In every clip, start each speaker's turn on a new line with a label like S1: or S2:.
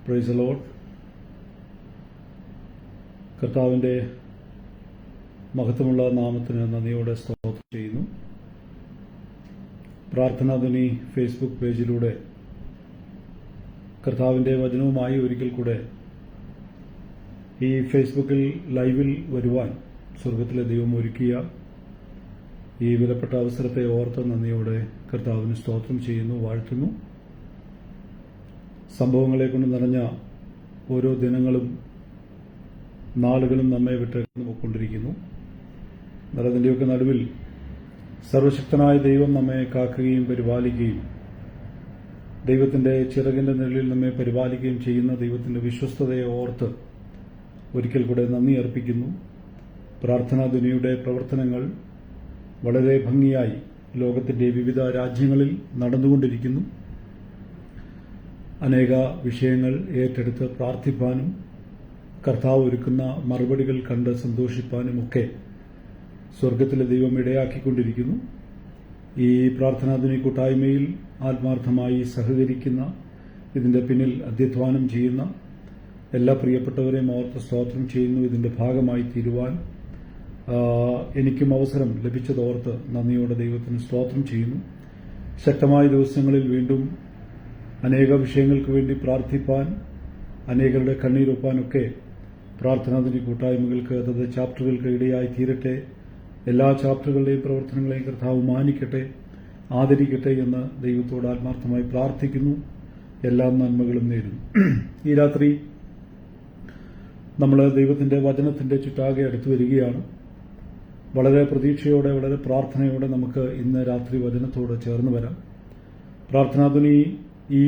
S1: Praise the Lord. കർത്താവിൻ്റെ മഹത്വമുള്ള നാമത്തിന് നന്ദിയോടെ സ്തോത്രം ചെയ്യുന്നു. പ്രാർത്ഥനാധ്വനി ഫേസ്ബുക്ക് പേജിലൂടെ കർത്താവിൻ്റെ വചനവുമായി ഒരിക്കൽ കൂടെ ഈ ഫേസ്ബുക്കിൽ ലൈവിൽ വരുവാൻ സ്വർഗത്തിലെ ദൈവം ഒരുക്കിയ ഈ വിലപ്പെട്ട അവസരത്തെ ഓർത്ത് നന്ദിയോടെ കർത്താവിന് സ്തോത്രം ചെയ്യുന്നു, വാഴ്ത്തുന്നു. സംഭവങ്ങളെ കൊണ്ട് നിറഞ്ഞ ഓരോ ദിനങ്ങളും നാളുകളും നമ്മെ വിട്ട് പോയിക്കൊണ്ടിരിക്കുന്നു. എന്നാൽ അതിൻ്റെയൊക്കെ നടുവിൽ സർവശക്തനായ ദൈവം നമ്മെ കാക്കുകയും പരിപാലിക്കുകയും ദൈവത്തിൻ്റെ ചിറകിൻ്റെ നിഴലിൽ നമ്മെ പരിപാലിക്കുകയും ചെയ്യുന്ന ദൈവത്തിൻ്റെ വിശ്വസ്തതയെ ഓർത്ത് ഒരിക്കൽ കൂടെ നന്ദി അർപ്പിക്കുന്നു. പ്രാർത്ഥനാധ്വനിയുടെ പ്രവർത്തനങ്ങൾ വളരെ ഭംഗിയായി ലോകത്തിൻ്റെ വിവിധ രാജ്യങ്ങളിൽ നടന്നുകൊണ്ടിരിക്കുന്നു. അനേക വിഷയങ്ങൾ ഏറ്റെടുത്ത് പ്രാർത്ഥിപ്പാനും കർത്താവ് ഒരുക്കുന്ന മറുപടികൾ കണ്ട് സന്തോഷിപ്പാനുമൊക്കെ സ്വർഗത്തിലെ ദൈവം ഇടയാക്കിക്കൊണ്ടിരിക്കുന്നു. ഈ പ്രാർത്ഥനാധ്വനി കൂട്ടായ്മയിൽ ആത്മാർത്ഥമായി സഹകരിക്കുന്ന, ഇതിൻ്റെ പിന്നിൽ അധ്യധ്വാനം ചെയ്യുന്ന എല്ലാ പ്രിയപ്പെട്ടവരെയും ഓർത്ത് സ്തോത്രം ചെയ്യുന്നു. ഇതിൻ്റെ ഭാഗമായി തീരുവാൻ എനിക്കും അവസരം ലഭിച്ചതോർത്ത് നന്ദിയോടെ ദൈവത്തിന് സ്തോത്രം ചെയ്യുന്നു. ശക്തമായ ദിവസങ്ങളിൽ വീണ്ടും അനേക വിഷയങ്ങൾക്ക് വേണ്ടി പ്രാർത്ഥിപ്പാൻ, അനേകരുടെ കണ്ണീരൊപ്പാനൊക്കെ പ്രാർത്ഥനാധ്വനി കൂട്ടായ്മകൾക്ക് അതത് ചാപ്റ്ററുകൾക്ക് ഇടയായി തീരട്ടെ. എല്ലാ ചാപ്റ്ററുകളുടെയും പ്രവർത്തനങ്ങളെയും കർത്താവ് മാനിക്കട്ടെ, ആദരിക്കട്ടെ എന്ന് ദൈവത്തോട് ആത്മാർത്ഥമായി പ്രാർത്ഥിക്കുന്നു. എല്ലാ നന്മകളും നേരുന്നു. ഈ രാത്രി നമ്മൾ ദൈവത്തിൻ്റെ വചനത്തിൻ്റെ ചുറ്റാകെ അടുത്തു വരികയാണ്. വളരെ പ്രതീക്ഷയോടെ, വളരെ പ്രാർത്ഥനയോടെ നമുക്ക് ഇന്ന് രാത്രി വചനത്തോട് ചേർന്ന് വരാം. പ്രാർത്ഥനാധ്വനി ഈ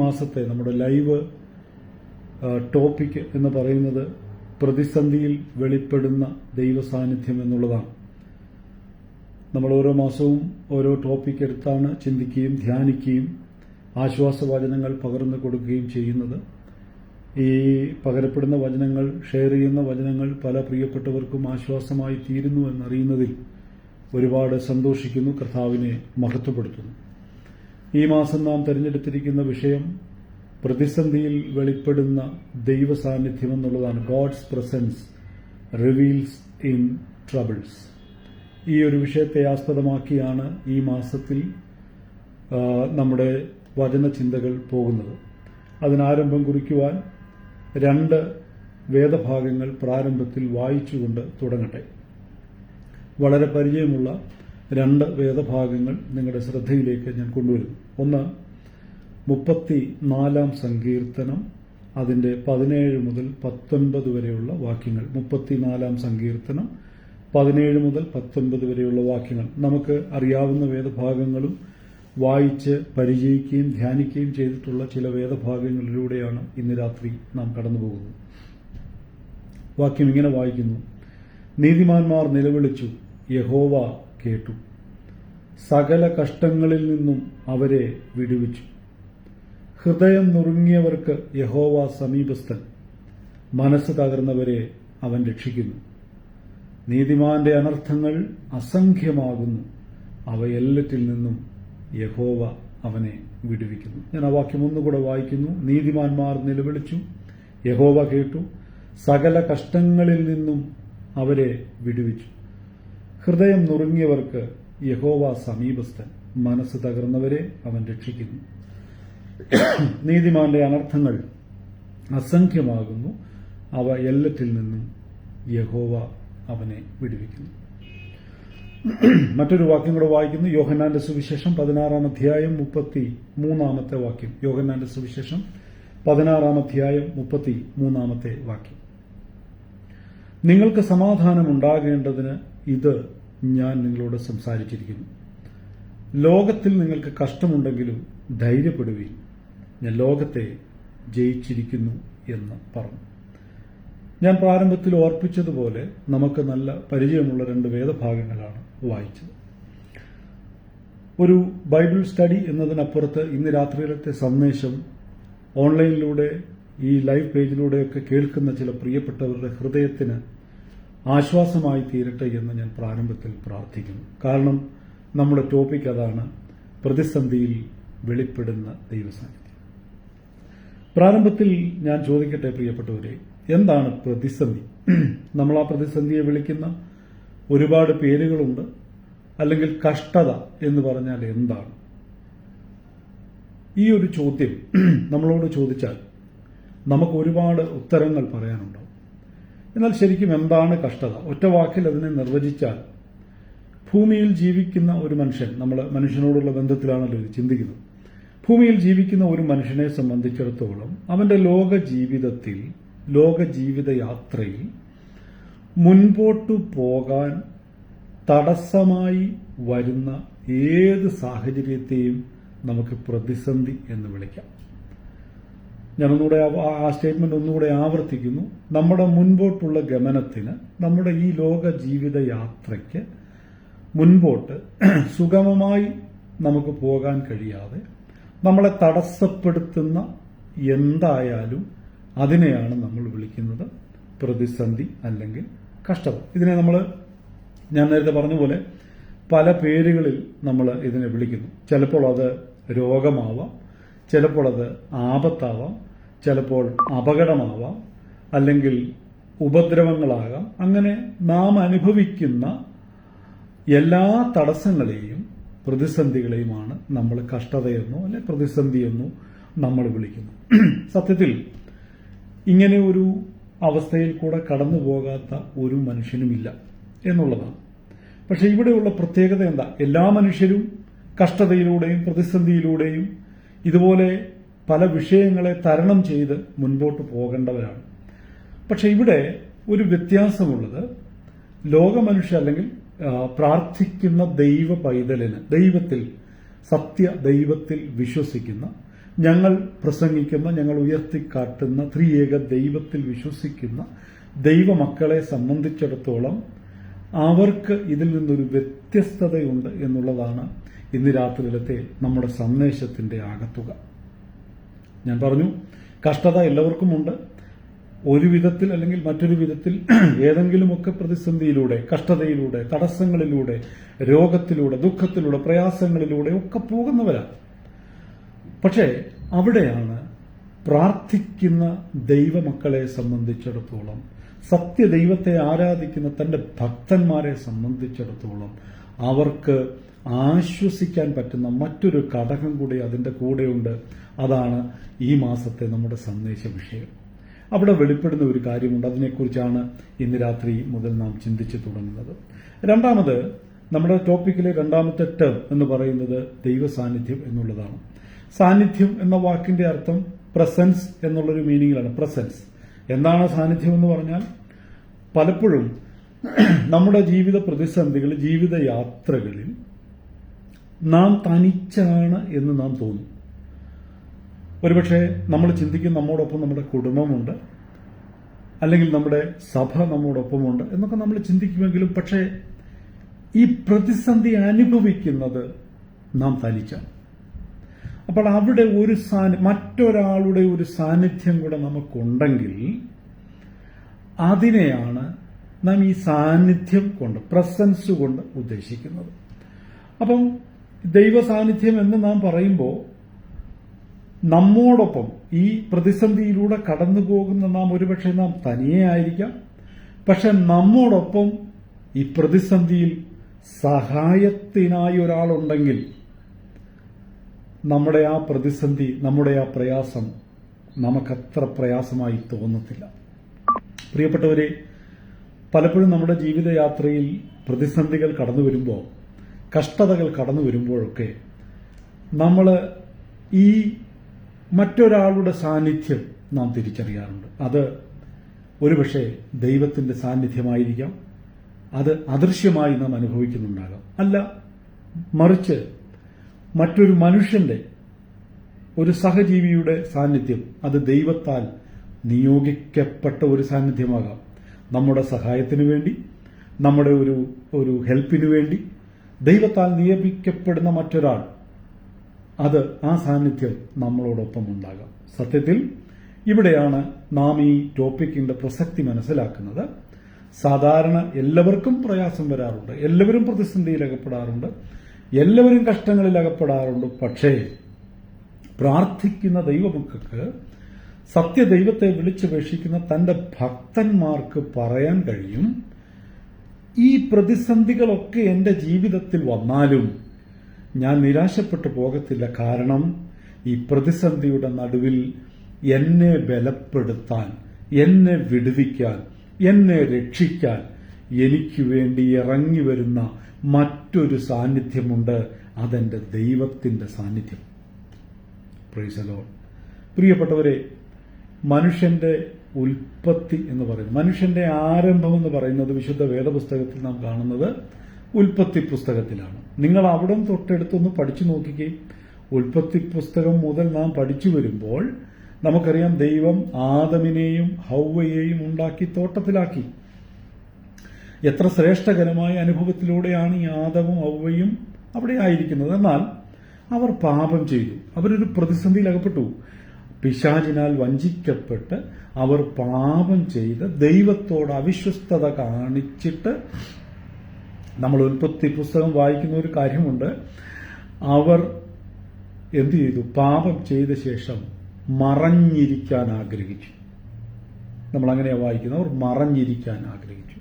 S1: മാസത്തെ നമ്മുടെ ലൈവ് ടോപ്പിക് എന്ന് പറയുന്നത് പ്രതിസന്ധിയിൽ വെളിപ്പെടുന്ന ദൈവസാന്നിധ്യം എന്നുള്ളതാണ്. നമ്മൾ ഓരോ മാസവും ഓരോ ടോപ്പിക് എടുത്താണ് ചിന്തിക്കുകയും ധ്യാനിക്കുകയും ആശ്വാസവചനങ്ങൾ പകർന്നു കൊടുക്കുകയും ചെയ്യുന്നത്. ഈ പകരപ്പെടുന്ന വചനങ്ങൾ, ഷെയർ ചെയ്യുന്ന വചനങ്ങൾ പല പ്രിയപ്പെട്ടവർക്കും ആശ്വാസമായി തീരുന്നു എന്നറിയുന്നതിൽ ഒരുപാട് സന്തോഷിക്കുന്നു, കർത്താവിനെ മഹത്വപ്പെടുത്തുന്നു. ഈ മാസം നാം തിരഞ്ഞെടുത്തിരിക്കുന്ന വിഷയം പ്രതിസന്ധിയിൽ വെളിപ്പെടുന്ന ദൈവസാന്നിധ്യം എന്നുള്ളതാണ്. God's presence reveals in troubles. ഈ ഒരു വിഷയത്തെ ആസ്പദമാക്കിയാണ് ഈ മാസത്തിൽ നമ്മുടെ വചനചിന്തകൾ പോകുന്നത്. അതിനാരംഭം കുറിക്കുവാൻ 2 വേദഭാഗങ്ങൾ പ്രാരംഭത്തിൽ വായിച്ചുകൊണ്ട് തുടങ്ങട്ടെ. വളരെ പരിചയമുള്ള 2 വേദഭാഗങ്ങൾ നിങ്ങളുടെ ശ്രദ്ധയിലേക്ക് ഞാൻ കൊണ്ടുവരുന്നു. ഒന്ന് 34 സങ്കീർത്തനം, അതിൻ്റെ 17 മുതൽ 19 വരെയുള്ള വാക്യങ്ങൾ. 34 സങ്കീർത്തനം 17 മുതൽ 19 വരെയുള്ള വാക്യങ്ങൾ. നമുക്ക് അറിയാവുന്ന വേദഭാഗങ്ങളും വായിച്ച് പരിചയിക്കുകയും ധ്യാനിക്കുകയും ചെയ്തിട്ടുള്ള ചില വേദഭാഗങ്ങളിലൂടെയാണ് ഇന്ന് രാത്രി നാം കടന്നുപോകുന്നത്. വാക്യം ഇങ്ങനെ വായിക്കുന്നു: നീതിമാന്മാർ നിലവിളിച്ചു, യഹോവ കേട്ടു, സകല കഷ്ടങ്ങളിൽ നിന്നും അവരെ വിടുവിച്ചു. ഹൃദയം നുറുങ്ങിയവർക്ക് യഹോവ സമീപസ്ഥൻ, മനസ്സ് തകർന്നവരെ അവൻ രക്ഷിക്കുന്നു. നീതിമാന്റെ അനർത്ഥങ്ങൾ അസംഖ്യമാകുന്നു, അവയെല്ലറ്റിൽ നിന്നും യഹോവ അവനെ വിടുവിക്കുന്നു. ഞാൻ ആ വാക്യം ഒന്നുകൂടെ വായിക്കുന്നു. നീതിമാന്മാർ നിലവിളിച്ചു, യഹോവ കേട്ടു, സകല കഷ്ടങ്ങളിൽ നിന്നും അവരെ വിടുവിച്ചു. ഹൃദയം നുറുങ്ങിയവർക്ക് യഹോവ സമീപസ്ഥൻ, മനസ്സ് തകർന്നവരെ അവൻ രക്ഷിക്കുന്നു. നീതിമാന്റെ അനർത്ഥങ്ങൾ അസംഖ്യമാകുന്നു, അവ എല്ലാറ്റിൽ നിന്നും യഹോവ അവനെ വിടുവിക്കുന്നു. മറ്റൊരു വാക്യം കൂടെ വായിക്കുന്നു. യോഹന്നാന്റെ സുവിശേഷം 16-ാം അധ്യായം 33-ാമത്തെ വാക്യം. യോഹന്നാന്റെ സുവിശേഷം 16-ാം അധ്യായം 33-ാമത്തെ വാക്യം. നിങ്ങൾക്ക് സമാധാനം ഉണ്ടാകേണ്ടതിന് ഇത് ഞാൻ നിങ്ങളോട് സംസാരിച്ചിരിക്കുന്നു. ലോകത്തിൽ നിങ്ങൾക്ക് കഷ്ടമുണ്ടെങ്കിലും ധൈര്യപ്പെടുവീൻ, ഞാൻ ലോകത്തെ ജയിച്ചിരിക്കുന്നു എന്ന് പറഞ്ഞു. ഞാൻ പ്രാരംഭത്തിൽ ഓർപ്പിച്ചതുപോലെ നമുക്ക് നല്ല പരിചയമുള്ള 2 വേദഭാഗങ്ങളാണ് വായിച്ചത്. ഒരു ബൈബിൾ സ്റ്റഡി എന്നതിനപ്പുറത്ത് ഇന്ന് രാത്രിയിലത്തെ സന്ദേശം ഓൺലൈനിലൂടെ ഈ ലൈവ് പേജിലൂടെയൊക്കെ കേൾക്കുന്ന ചില പ്രിയപ്പെട്ടവരുടെ ഹൃദയത്തിന് ആശ്വാസമായി തീരട്ടെ എന്ന് ഞാൻ പ്രാരംഭത്തിൽ പ്രാർത്ഥിക്കുന്നു. കാരണം നമ്മുടെ ടോപ്പിക് അതാണ്, പ്രതിസന്ധിയിൽ വെളിപ്പെടുന്ന ദൈവസാന്നിധ്യം. പ്രാരംഭത്തിൽ ഞാൻ ചോദിക്കട്ടെ പ്രിയപ്പെട്ടവരെ, എന്താണ് പ്രതിസന്ധി? നമ്മൾ ആ പ്രതിസന്ധിയെ വിളിക്കുന്ന ഒരുപാട് പേരുകളുണ്ട്. അല്ലെങ്കിൽ കഷ്ടത എന്ന് പറഞ്ഞാൽ എന്താണ്? ഈ ഒരു ചോദ്യം നമ്മളോട് ചോദിച്ചാൽ നമുക്ക് ഒരുപാട് ഉത്തരങ്ങൾ പറയാനുണ്ടാവും. എന്നാൽ ശരിക്കും എന്താണ് കഷ്ടത? ഒറ്റ വാക്കിൽ അതിനെ നിർവചിച്ചാൽ, ഭൂമിയിൽ ജീവിക്കുന്ന ഒരു മനുഷ്യൻ, നമ്മൾ മനുഷ്യനോടുള്ള ബന്ധത്തിലാണല്ലോ ഇത് ചിന്തിക്കുന്നത്. ഭൂമിയിൽ ജീവിക്കുന്ന ഒരു മനുഷ്യനെ സംബന്ധിച്ചിടത്തോളം അവന്റെ ലോക ജീവിതയാത്രയിൽ മുൻപോട്ടു പോകാൻ തടസ്സമായി വരുന്ന ഏത് സാഹചര്യത്തെയും നമുക്ക് പ്രതിസന്ധി എന്ന് വിളിക്കാം. ഞാനൊന്നുകൂടെ ആ സ്റ്റേറ്റ്മെന്റ് ഒന്നുകൂടെ ആവർത്തിക്കുന്നു. നമ്മുടെ മുൻപോട്ടുള്ള ഗമനത്തിന്, നമ്മുടെ ഈ ലോക ജീവിതയാത്രയ്ക്ക് മുൻപോട്ട് സുഗമമായി നമുക്ക് പോകാൻ കഴിയാതെ നമ്മളെ തടസ്സപ്പെടുത്തുന്ന എന്തായാലും അതിനെയാണ് നമ്മൾ വിളിക്കുന്നത് പ്രതിസന്ധി അല്ലെങ്കിൽ കഷ്ടത. ഇതിനെ ഞാൻ നേരത്തെ പറഞ്ഞ പോലെ പല പേരുകളിൽ നമ്മൾ ഇതിനെ വിളിക്കുന്നു. ചിലപ്പോൾ അത് രോഗമാവാം, ചിലപ്പോൾ അത് ആപത്താവാം, ചിലപ്പോൾ അപകടമാവാം, അല്ലെങ്കിൽ ഉപദ്രവങ്ങളാകാം. അങ്ങനെ നാം അനുഭവിക്കുന്ന എല്ലാ തടസ്സങ്ങളെയും പ്രതിസന്ധികളെയുമാണ് നമ്മൾ കഷ്ടതയെന്നോ അല്ലെ പ്രതിസന്ധിയെന്നോ നമ്മൾ വിളിക്കുന്നു. സത്യത്തിൽ ഇങ്ങനെ ഒരു അവസ്ഥയിൽ കൂടെ കടന്നു പോകാത്ത ഒരു മനുഷ്യനുമില്ല എന്നുള്ളതാണ്. പക്ഷെ ഇവിടെയുള്ള പ്രത്യേകത എന്താ? എല്ലാ മനുഷ്യരും കഷ്ടതയിലൂടെയും പ്രതിസന്ധിയിലൂടെയും ഇതുപോലെ പല വിഷയങ്ങളെ തരണം ചെയ്ത് മുൻപോട്ട് പോകേണ്ടവരാണ്. പക്ഷെ ഇവിടെ ഒരു വ്യത്യാസമുള്ളത്, ലോകമനുഷ്യ അല്ലെങ്കിൽ പ്രാർത്ഥിക്കുന്ന ദൈവ പൈതലിന്, ദൈവത്തിൽ വിശ്വസിക്കുന്ന, ഞങ്ങൾ പ്രസംഗിക്കുന്ന, ഞങ്ങൾ ഉയർത്തിക്കാട്ടുന്ന ത്രിയേക ദൈവത്തിൽ വിശ്വസിക്കുന്ന ദൈവമക്കളെ സംബന്ധിച്ചിടത്തോളം അവർക്ക് ഇതിൽ നിന്നൊരു വ്യത്യസ്തതയുണ്ട് എന്നുള്ളതാണ് ഇന്ന് രാത്രിയിലത്തെ നമ്മുടെ സന്ദേശത്തിന്റെ ആകത്തുക. ഞാൻ പറഞ്ഞു, കഷ്ടത എല്ലാവർക്കുമുണ്ട്. ഒരു വിധത്തിൽ അല്ലെങ്കിൽ മറ്റൊരു വിധത്തിൽ ഏതെങ്കിലുമൊക്കെ പ്രതിസന്ധിയിലൂടെ, കഷ്ടതയിലൂടെ, തടസ്സങ്ങളിലൂടെ, രോഗത്തിലൂടെ, ദുഃഖത്തിലൂടെ, പ്രയാസങ്ങളിലൂടെ ഒക്കെ പോകുന്നവരാണ്. പക്ഷേ അവിടെയാണ് പ്രാർത്ഥിക്കുന്ന ദൈവമക്കളെ സംബന്ധിച്ചിടത്തോളം, സത്യദൈവത്തെ ആരാധിക്കുന്ന തന്റെ ഭക്തന്മാരെ സംബന്ധിച്ചിടത്തോളം അവർക്ക് ആശ്വസിക്കാൻ പറ്റുന്ന മറ്റൊരു ഘടകം കൂടി അതിന്റെ കൂടെയുണ്ട്. അതാണ് ഈ മാസത്തെ നമ്മുടെ സന്ദേശ വിഷയം. അവിടെ വെളിപ്പെടുന്ന ഒരു കാര്യമുണ്ട്. അതിനെക്കുറിച്ചാണ് ഇന്ന് രാത്രി മുതൽ നാം ചിന്തിച്ചു തുടങ്ങുന്നത്. രണ്ടാമത്, നമ്മുടെ ടോപ്പിക്കിലെ രണ്ടാമത്തെ ടേം എന്ന് പറയുന്നത് ദൈവ സാന്നിധ്യം എന്നുള്ളതാണ്. സാന്നിധ്യം എന്ന വാക്കിന്റെ അർത്ഥം പ്രസൻസ് എന്നുള്ളൊരു മീനിങ്ങിലാണ്. പ്രസൻസ് എന്താണ് സാന്നിധ്യം എന്ന് പറഞ്ഞാൽ, പലപ്പോഴും നമ്മുടെ ജീവിത പ്രതിസന്ധികൾ, ജീവിതയാത്രകളിൽ നാം തനിച്ചാണ് എന്ന് നാം തോന്നും. ഒരുപക്ഷെ നമ്മൾ ചിന്തിക്കും നമ്മോടൊപ്പം നമ്മുടെ കുടുംബമുണ്ട്, അല്ലെങ്കിൽ നമ്മുടെ സഭ നമ്മോടൊപ്പമുണ്ട് എന്നൊക്കെ നമ്മൾ ചിന്തിക്കുമെങ്കിലും, പക്ഷേ ഈ പ്രതിസന്ധി അനുഭവിക്കുന്നത് നാം തനിച്ചാണ്. അപ്പോൾ അവിടെ മറ്റൊരാളുടെ ഒരു സാന്നിധ്യം കൂടെ നമുക്കുണ്ടെങ്കിൽ അതിനെയാണ് നാം ഈ സാന്നിധ്യം കൊണ്ട്, പ്രസൻസ് കൊണ്ട് ഉദ്ദേശിക്കുന്നത്. അപ്പം ദൈവ സാന്നിധ്യം എന്ന് നാം പറയുമ്പോൾ നമ്മോടൊപ്പം ഈ പ്രതിസന്ധിയിലൂടെ കടന്നു പോകുന്ന ഒരുപക്ഷെ നാം തനിയെ ആയിരിക്കാം. പക്ഷെ നമ്മോടൊപ്പം ഈ പ്രതിസന്ധിയിൽ സഹായത്തിനായി ഒരാളുണ്ടെങ്കിൽ നമ്മുടെ ആ പ്രതിസന്ധി, നമ്മുടെ ആ പ്രയാസം നമുക്കത്ര പ്രയാസമായി തോന്നത്തില്ല. പ്രിയപ്പെട്ടവരെ, പലപ്പോഴും നമ്മുടെ ജീവിതയാത്രയിൽ പ്രതിസന്ധികൾ കടന്നു വരുമ്പോൾ, കഷ്ടതകൾ കടന്നു വരുമ്പോഴൊക്കെ നമ്മൾ ഈ മറ്റൊരാളുടെ സാന്നിധ്യം നാം തിരിച്ചറിയാറുണ്ട്. അത് ഒരുപക്ഷെ ദൈവത്തിന്റെ സാന്നിധ്യമായിരിക്കാം, അത് അദൃശ്യമായി നാം അനുഭവിക്കുന്നുണ്ടാകാം, അല്ല മറിച്ച് മറ്റൊരു മനുഷ്യന്റെ, ഒരു സഹജീവിയുടെ സാന്നിധ്യം, അത് ദൈവത്താൽ നിയോഗിക്കപ്പെട്ട ഒരു സാന്നിധ്യമാകാം. നമ്മുടെ സഹായത്തിനു വേണ്ടി, നമ്മുടെ ഒരു ഹെൽപ്പിനു വേണ്ടി ദൈവത്താൽ നിയമിക്കപ്പെടുന്ന മറ്റൊരാൾ, അത് ആ സാന്നിധ്യം നമ്മളോടൊപ്പം ഉണ്ടാകാം. സത്യത്തിൽ ഇവിടെയാണ് നാം ഈ ടോപ്പിക്കിന്റെ പ്രസക്തി മനസ്സിലാക്കുന്നത്. സാധാരണ എല്ലാവർക്കും പ്രയാസം വരാറുണ്ട്, എല്ലാവരും പ്രതിസന്ധിയിൽ അകപ്പെടാറുണ്ട്, എല്ലാവരും കഷ്ടങ്ങളിൽ അകപ്പെടാറുണ്ട്. പക്ഷേ പ്രാർത്ഥിക്കുന്ന ദൈവമക്കൾക്ക് സത്യദൈവത്തെ വിളിച്ചപേക്ഷിക്കുന്ന തന്റെ ഭക്തന്മാർക്ക് പറയാൻ കഴിയും, ഈ പ്രതിസന്ധികളൊക്കെ എന്റെ ജീവിതത്തിൽ വന്നാലും ഞാൻ നിരാശപ്പെട്ടു പോകത്തില്ല. കാരണം ഈ പ്രതിസന്ധിയുടെ നടുവിൽ എന്നെ ബലപ്പെടുത്താൻ, എന്നെ വിടുവിക്കാൻ, എന്നെ രക്ഷിക്കാൻ എനിക്ക് വേണ്ടി ഇറങ്ങി വരുന്ന മറ്റൊരു സാന്നിധ്യമുണ്ട്. അതെന്റെ ദൈവത്തിന്റെ സാന്നിധ്യം. Praise the Lord. പ്രിയപ്പെട്ടവരെ, മനുഷ്യന്റെ ഉൽപ്പത്തി എന്ന് പറയുന്നത്, മനുഷ്യന്റെ ആരംഭം എന്ന് പറയുന്നത് വിശുദ്ധ വേദപുസ്തകത്തിൽ നാം കാണുന്നത് ഉൽപ്പത്തി പുസ്തകത്തിലാണ്. നിങ്ങൾ അവിടെ തൊട്ടെടുത്തൊന്ന് പഠിച്ചു നോക്കിക്കേ. ഉൽപ്പത്തി പുസ്തകം മുതൽ നാം പഠിച്ചു വരുമ്പോൾ നമുക്കറിയാം, ദൈവം ആദമിനെയും ഹൗവയെയും ഉണ്ടാക്കി തോട്ടത്തിലാക്കി. എത്ര ശ്രേഷ്ഠകരമായ അനുഭവത്തിലൂടെയാണ് ഈ ആദമും ഹൗവയും അവിടെ ആയിരിക്കുന്നത്. എന്നാൽ അവർ പാപം ചെയ്തു, അവരൊരു പ്രതിസന്ധിയിൽ അകപ്പെട്ടു. പിശാചിനാൽ വഞ്ചിക്കപ്പെട്ട് അവർ പാപം ചെയ്ത് ദൈവത്തോട് അവിശ്വസ്തത കാണിച്ചിട്ട്, നമ്മൾ ഉൽപ്പത്തി പുസ്തകം വായിക്കുന്ന ഒരു കാര്യമുണ്ട്, അവർ എന്തു ചെയ്തു? പാപം ചെയ്ത ശേഷം മറഞ്ഞിരിക്കാൻ ആഗ്രഹിച്ചു. നമ്മൾ അങ്ങനെയാണ് വായിക്കുന്നത്, അവർ മറഞ്ഞിരിക്കാൻ ആഗ്രഹിച്ചു.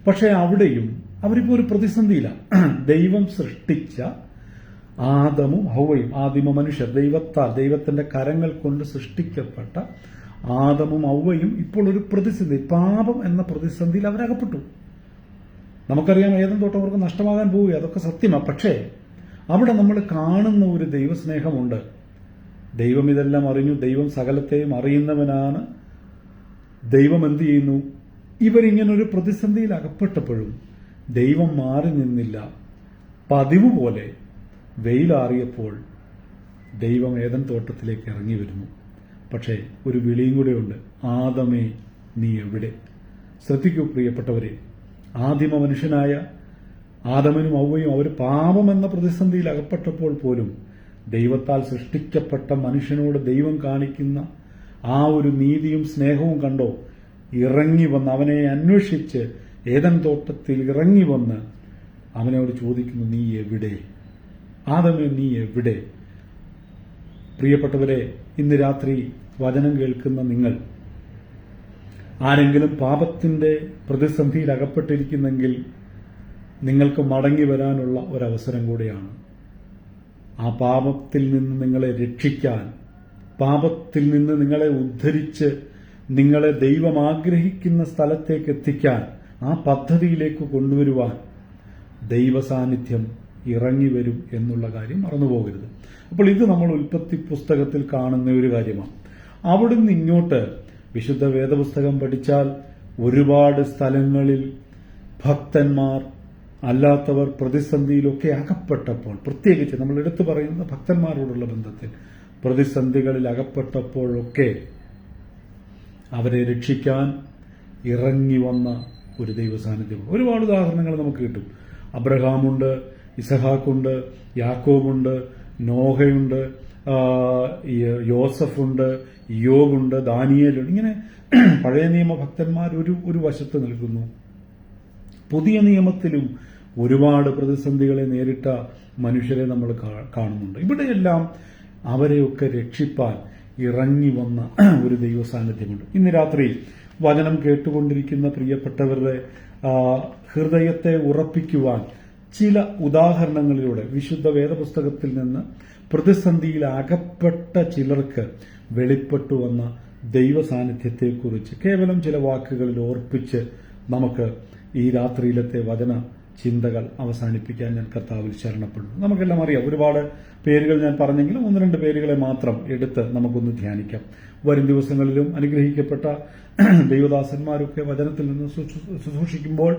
S1: പക്ഷെ അവിടെയും അവരിപ്പോ ഒരു പ്രതിസന്ധിയിലാണ്. ദൈവം സൃഷ്ടിച്ച ആദമും ഹൗവയും, ആദിമ മനുഷ്യർ, ദൈവത്തിന്റെ കരങ്ങൾ കൊണ്ട് സൃഷ്ടിക്കപ്പെട്ട ആദമും ഹൗവയും ഇപ്പോൾ ഒരു പ്രതിസന്ധി, പാപം എന്ന പ്രതിസന്ധിയിൽ അവരകപ്പെട്ടു. നമുക്കറിയാം, ഏതൻ തോട്ടം അവർക്ക് നഷ്ടമാകാൻ പോവുക, അതൊക്കെ സത്യമാണ്. പക്ഷേ അവിടെ നമ്മൾ കാണുന്ന ഒരു ദൈവസ്നേഹമുണ്ട്. ദൈവം ഇതെല്ലാം അറിഞ്ഞു, ദൈവം സകലത്തെയും അറിയുന്നവനാണ്. ദൈവം എന്ത് ചെയ്യുന്നു? ഇവരിങ്ങനൊരു പ്രതിസന്ധിയിൽ അകപ്പെട്ടപ്പോഴും ദൈവം മാറി നിന്നില്ല. പതിവ് പോലെ വെയിലാറിയപ്പോൾ ദൈവം ഏദൻ തോട്ടത്തിലേക്ക് ഇറങ്ങി വരുന്നു. പക്ഷേ ഒരു വിളിയും കൂടെയുണ്ട്, ആദമേ നീ എവിടെ? ശ്രദ്ധിക്കൂ പ്രിയപ്പെട്ടവരെ, ആദിമ മനുഷ്യനായ ആദമനും ഹൗവയും അവർ പാപമെന്ന പ്രതിസന്ധിയിൽ അകപ്പെട്ടപ്പോൾ പോലും ദൈവത്താൽ സൃഷ്ടിക്കപ്പെട്ട മനുഷ്യനോട് ദൈവം കാണിക്കുന്ന ആ ഒരു നീതിയും സ്നേഹവും കണ്ടോ? ഇറങ്ങി വന്ന് അവനെ അന്വേഷിച്ച് ഏദൻ തോട്ടത്തിൽ ഇറങ്ങി വന്ന് അവനോട് ചോദിക്കുന്നു, നീ എവിടെ? ആദമേ നീ എവിടെ? പ്രിയപ്പെട്ടവരെ, ഇന്ന് രാത്രി വചനം കേൾക്കുന്ന നിങ്ങൾ ആരെങ്കിലും പാപത്തിന്റെ പ്രതിസന്ധിയിൽ അകപ്പെട്ടിരിക്കുന്നെങ്കിൽ നിങ്ങൾക്ക് മടങ്ങി വരാനുള്ള ഒരവസരം കൂടിയാണ്. ആ പാപത്തിൽ നിന്ന് നിങ്ങളെ രക്ഷിക്കാൻ, പാപത്തിൽ നിന്ന് നിങ്ങളെ ഉദ്ധരിച്ച് നിങ്ങളെ ദൈവം ആഗ്രഹിക്കുന്ന സ്ഥലത്തേക്ക് എത്തിക്കാൻ, ആ പദ്ധതിയിലേക്ക് കൊണ്ടുവരുവാൻ ദൈവസാന്നിധ്യം ഇറങ്ങി വരും എന്നുള്ള കാര്യം മറന്നുപോകരുത്. അപ്പോൾ ഇത് നമ്മൾ ഉൽപ്പത്തി പുസ്തകത്തിൽ കാണുന്ന ഒരു കാര്യമാണ്. അവിടുന്ന് ഇങ്ങോട്ട് വിശുദ്ധ വേദപുസ്തകം പഠിച്ചാൽ ഒരുപാട് സ്ഥലങ്ങളിൽ ഭക്തന്മാർ അല്ലാത്തവർ പ്രതിസന്ധിയിലൊക്കെ അകപ്പെട്ടപ്പോൾ, പ്രത്യേകിച്ച് നമ്മൾ എടുത്തു പറയുന്ന ഭക്തന്മാരോടുള്ള ബന്ധത്തിൽ പ്രതിസന്ധികളിൽ അകപ്പെട്ടപ്പോഴൊക്കെ അവരെ രക്ഷിക്കാൻ ഇറങ്ങി വന്ന ഒരു ദൈവസാന്നിധ്യം. ഒരുപാട് ഉദാഹരണങ്ങൾ നമുക്ക് കിട്ടും. അബ്രഹാമുണ്ട്, ഇസഹാക്കുണ്ട്, യാക്കോബുണ്ട്, നോഹയുണ്ട്, യോസഫുണ്ട്, യോബുണ്ട്, ദാനിയേലുണ്ട്. ഇങ്ങനെ പഴയ നിയമ ഭക്തന്മാർ ഒരു വശത്ത് നിൽക്കുന്നു. പുതിയ നിയമത്തിലും ഒരുപാട് പ്രതിസന്ധികളെ നേരിട്ട മനുഷ്യരെ നമ്മൾ കാണുന്നുണ്ട്. ഇവിടെയെല്ലാം അവരെയൊക്കെ രക്ഷിപ്പാൻ ഇറങ്ങി വന്ന ഒരു ദൈവ സാന്നിധ്യമുണ്ട്. ഇന്ന് രാത്രി വചനം കേട്ടുകൊണ്ടിരിക്കുന്ന പ്രിയപ്പെട്ടവരുടെ ഹൃദയത്തെ ഉറപ്പിക്കുവാൻ ചില ഉദാഹരണങ്ങളിലൂടെ വിശുദ്ധ വേദപുസ്തകത്തിൽ നിന്ന് പ്രതിസന്ധിയിൽ അകപ്പെട്ട ചിലർക്ക് വെളിപ്പെട്ടു വന്ന ദൈവ സാന്നിധ്യത്തെക്കുറിച്ച് കേവലം ചില വാക്കുകളിൽ ഓർപ്പിച്ച് നമുക്ക് ഈ രാത്രിയിലത്തെ വചന ചിന്തകൾ അവസാനിപ്പിക്കാൻ ഞാൻ കർത്താവിൽ ശരണപ്പെടുന്നു. നമുക്കെല്ലാം അറിയാം, ഒരുപാട് പേരുകൾ ഞാൻ പറഞ്ഞെങ്കിലും ഒന്ന് രണ്ട് പേരുകളെ മാത്രം എടുത്ത് നമുക്കൊന്ന് ധ്യാനിക്കാം. വരും ദിവസങ്ങളിലും അനുഗ്രഹിക്കപ്പെട്ട ദൈവദാസന്മാരൊക്കെ വചനത്തിൽ നിന്ന് ശുശ്രൂഷിക്കുമ്പോൾ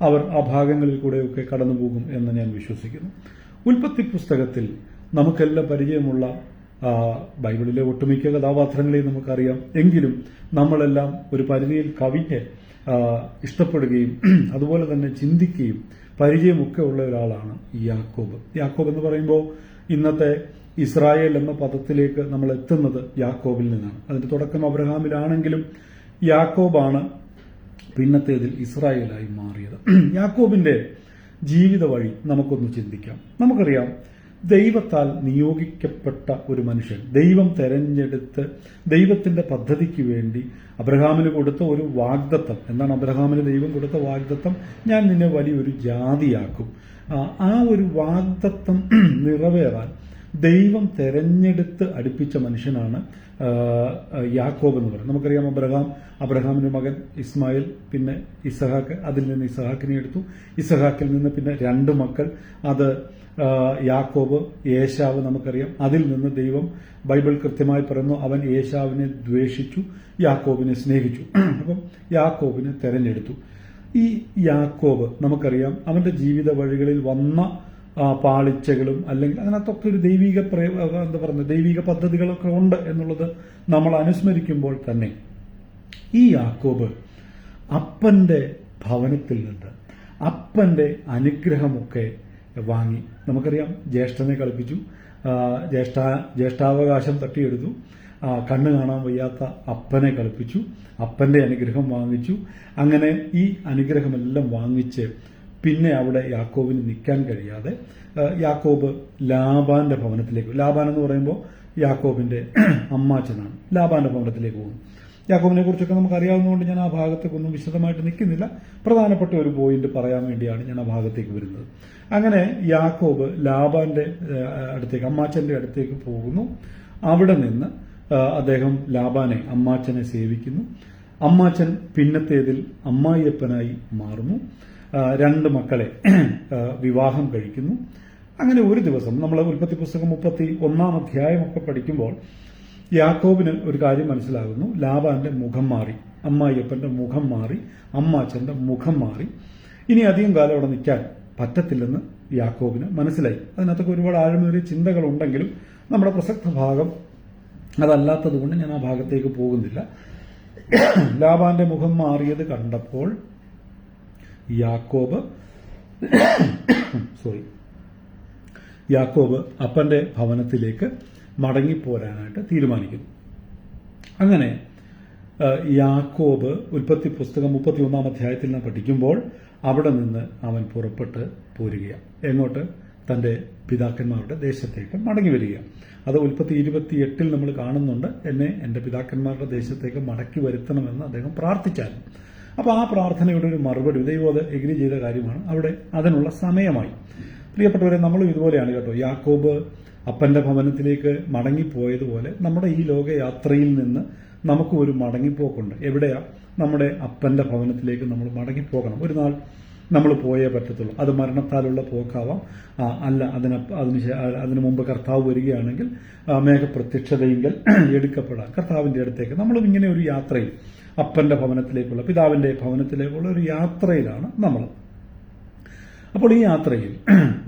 S1: അവർ ആ ഭാഗങ്ങളിൽ കൂടെയൊക്കെ കടന്നുപോകും എന്ന് ഞാൻ വിശ്വസിക്കുന്നു. ഉൽപ്പത്തി പുസ്തകത്തിൽ നമുക്കെല്ലാം പരിചയമുള്ള ബൈബിളിലെ ഒട്ടുമിക്ക കഥാപാത്രങ്ങളെയും നമുക്കറിയാം. എങ്കിലും നമ്മളെല്ലാം ഒരു പരിധിയിൽ കവിഞ്ഞ് ഇഷ്ടപ്പെടുകയും അതുപോലെ തന്നെ ചിന്തിക്കുകയും പരിചയമൊക്കെ ഉള്ള ഒരാളാണ് യാക്കോബ്. യാക്കോബ് എന്ന് പറയുമ്പോൾ ഇന്നത്തെ ഇസ്രായേൽ എന്ന പദത്തിലേക്ക് നമ്മൾ എത്തുന്നത് യാക്കോബിൽ നിന്നാണ്. അതിന്റെ തുടക്കം അബ്രഹാമിലാണെങ്കിലും യാക്കോബാണ് പിന്നത്തേതിൽ ഇസ്രായേലായി മാറിയത്. യാക്കോബിന്റെ ജീവിത വഴി നമുക്കൊന്ന് ചിന്തിക്കാം. നമുക്കറിയാം, ദൈവത്താൽ നിയോഗിക്കപ്പെട്ട ഒരു മനുഷ്യൻ, ദൈവം തെരഞ്ഞെടുത്ത് ദൈവത്തിന്റെ പദ്ധതിക്ക് വേണ്ടി അബ്രഹാമിന് കൊടുത്ത ഒരു വാഗ്ദത്തം. എന്താണ് അബ്രഹാമിന് ദൈവം കൊടുത്ത വാഗ്ദത്തം? ഞാൻ നിന്നെ വലിയൊരു ജാതിയാക്കും. ആ ഒരു വാഗ്ദത്തം നിറവേറാൻ ദൈവം തെരഞ്ഞെടുത്ത് അടുപ്പിച്ച മനുഷ്യനാണ് യാക്കോബ് എന്ന് പറയുന്നത്. നമുക്കറിയാം അബ്രഹാമിന്റെ മകൻ ഇസ്മായിൽ, പിന്നെ ഇസഹാക്ക്, അതിൽ നിന്ന് ഇസഹാക്കിനെ എടുത്തു. ഇസഹാക്കിൽ നിന്ന് പിന്നെ 2 മക്കൾ, അത് യാക്കോബ്, ഏശാവ്. നമുക്കറിയാം അതിൽ നിന്ന് ദൈവം, ബൈബിൾ കൃത്യമായി പറയുന്നു, അവൻ ഏശാവിനെ ദ്വേഷിച്ചു, യാക്കോബിനെ സ്നേഹിച്ചു. അപ്പം യാക്കോബിനെ തെരഞ്ഞെടുത്തു. ഈ യാക്കോബ് നമുക്കറിയാം അവന്റെ ജീവിത വഴികളിൽ വന്ന പാളിച്ചകളും അല്ലെങ്കിൽ അതിനകത്തൊക്കെ ഒരു ദൈവിക പദ്ധതികളൊക്കെ ഉണ്ട് എന്നുള്ളത് നമ്മൾ അനുസ്മരിക്കുമ്പോൾ തന്നെ ഈ യാക്കോബ് അപ്പന്റെ ഭവനത്തിൽ നിന്ന് അപ്പന്റെ അനുഗ്രഹമൊക്കെ വാങ്ങി. നമുക്കറിയാം ജ്യേഷ്ഠനെ കളിപ്പിച്ചു, ജ്യേഷ്ഠാവകാശം തട്ടിയെടുത്തു, കണ്ണ് കാണാൻ വയ്യാത്ത അപ്പനെ കളിപ്പിച്ചു, അപ്പന്റെ അനുഗ്രഹം വാങ്ങിച്ചു. അങ്ങനെ ഈ അനുഗ്രഹമെല്ലാം വാങ്ങിച്ച് പിന്നെ അവിടെ യാക്കോബിന് നിൽക്കാൻ കഴിയാതെ യാക്കോബ് ലാബാന്റെ ഭവനത്തിലേക്ക്, ലാബാൻ എന്ന് പറയുമ്പോൾ യാക്കോബിന്റെ അമ്മാച്ചനാണ്, ലാബാന്റെ ഭവനത്തിലേക്ക് പോകുന്നു. യാക്കോബിനെ കുറിച്ചൊക്കെ നമുക്ക് അറിയാവുന്നതുകൊണ്ട് ഞാൻ ആ ഭാഗത്തേക്കൊന്നും വിശദമായിട്ട് നിൽക്കുന്നില്ല. പ്രധാനപ്പെട്ട ഒരു പോയിന്റ് പറയാൻ വേണ്ടിയാണ് ഞാൻ ആ ഭാഗത്തേക്ക് വരുന്നത്. അങ്ങനെ യാക്കോബ് ലാബാന്റെ അടുത്തേക്ക്, അമ്മാച്ചന്റെ അടുത്തേക്ക് പോകുന്നു. അവിടെ നിന്ന് അദ്ദേഹം ലാബാനെ, അമ്മാച്ചനെ സേവിക്കുന്നു. അമ്മാച്ചൻ പിന്നത്തേതിൽ അമ്മായിയപ്പനായി മാറുന്നു. 2 മക്കളെ വിവാഹം കഴിക്കുന്നു. അങ്ങനെ ഒരു ദിവസം നമ്മൾ ഉൽപ്പത്തി പുസ്തകം 31 അധ്യായമൊക്കെ പഠിക്കുമ്പോൾ യാക്കോബിന് ഒരു കാര്യം മനസ്സിലാകുന്നു. ലാബാന്റെ മുഖം മാറി, അമ്മായിയപ്പന്റെ മുഖം മാറി, അമ്മാച്ചന്റെ മുഖം മാറി. ഇനി അധികം കാലം അവിടെ നിൽക്കാൻ പറ്റത്തില്ലെന്ന് യാക്കോബിന് മനസ്സിലായി. അതിനകത്തൊക്കെ ഒരുപാട് ആഴമേറിയ ചിന്തകളുണ്ടെങ്കിലും നമ്മുടെ പ്രസക്ത ഭാഗം അതല്ലാത്തത് കൊണ്ട് ഞാൻ ആ ഭാഗത്തേക്ക് പോകുന്നില്ല. ലാബാന്റെ മുഖം മാറിയത് കണ്ടപ്പോൾ യാക്കോബ് അപ്പന്റെ ഭവനത്തിലേക്ക് മടങ്ങിപ്പോരാനായിട്ട് തീരുമാനിക്കുന്നു. അങ്ങനെ യാക്കോബ് ഉൽപ്പത്തി പുസ്തകം 31 അധ്യായത്തിൽ നിന്ന് പഠിക്കുമ്പോൾ അവിടെ നിന്ന് അവൻ പുറപ്പെട്ട് പോരുകയാണ്. എങ്ങോട്ട്? തന്റെ പിതാക്കന്മാരുടെ ദേശത്തേക്ക് മടങ്ങി വരിക. അത് ഉൽപ്പത്തി 28 നമ്മൾ കാണുന്നുണ്ട്. എന്നെ എന്റെ പിതാക്കന്മാരുടെ ദേശത്തേക്ക് മടക്കി വരുത്തണമെന്ന് അദ്ദേഹം പ്രാർത്ഥിച്ചായിരുന്നു. അപ്പോൾ ആ പ്രാർത്ഥനയുടെ ഒരു മറുപടി, ദൈവം അത് എഗ്രി ചെയ്ത കാര്യമാണ്. അവിടെ അതിനുള്ള സമയമായി. പ്രിയപ്പെട്ടവരെ, നമ്മളും ഇതുപോലെയാണ് കേട്ടോ. യാക്കോബ് അപ്പന്റെ ഭവനത്തിലേക്ക് മടങ്ങിപ്പോയതുപോലെ നമ്മുടെ ഈ ലോകയാത്രയിൽ നിന്ന് നമുക്ക് ഒരു മടങ്ങിപ്പോക്കുണ്ട്. എവിടെയാ? നമ്മുടെ അപ്പന്റെ ഭവനത്തിലേക്ക് നമ്മൾ മടങ്ങിപ്പോകണം. ഒരു നാൾ നമ്മൾ പോയേ പറ്റത്തുള്ളൂ. അത് മരണത്താലുള്ള പോക്കാവാം, അല്ല അതിനു മുമ്പ് കർത്താവ് വരികയാണെങ്കിൽ മേഘപ്രത്യക്ഷതയെങ്കിൽ എടുക്കപ്പെടാം കർത്താവിന്റെ അടുത്തേക്ക്. നമ്മളും ഇങ്ങനെ ഒരു യാത്രയിൽ, അപ്പന്റെ ഭവനത്തിലേക്കുള്ള, പിതാവിന്റെ ഭവനത്തിലേക്കുള്ള ഒരു യാത്രയിലാണ് നമ്മൾ. അപ്പോൾ ഈ യാത്രയിൽ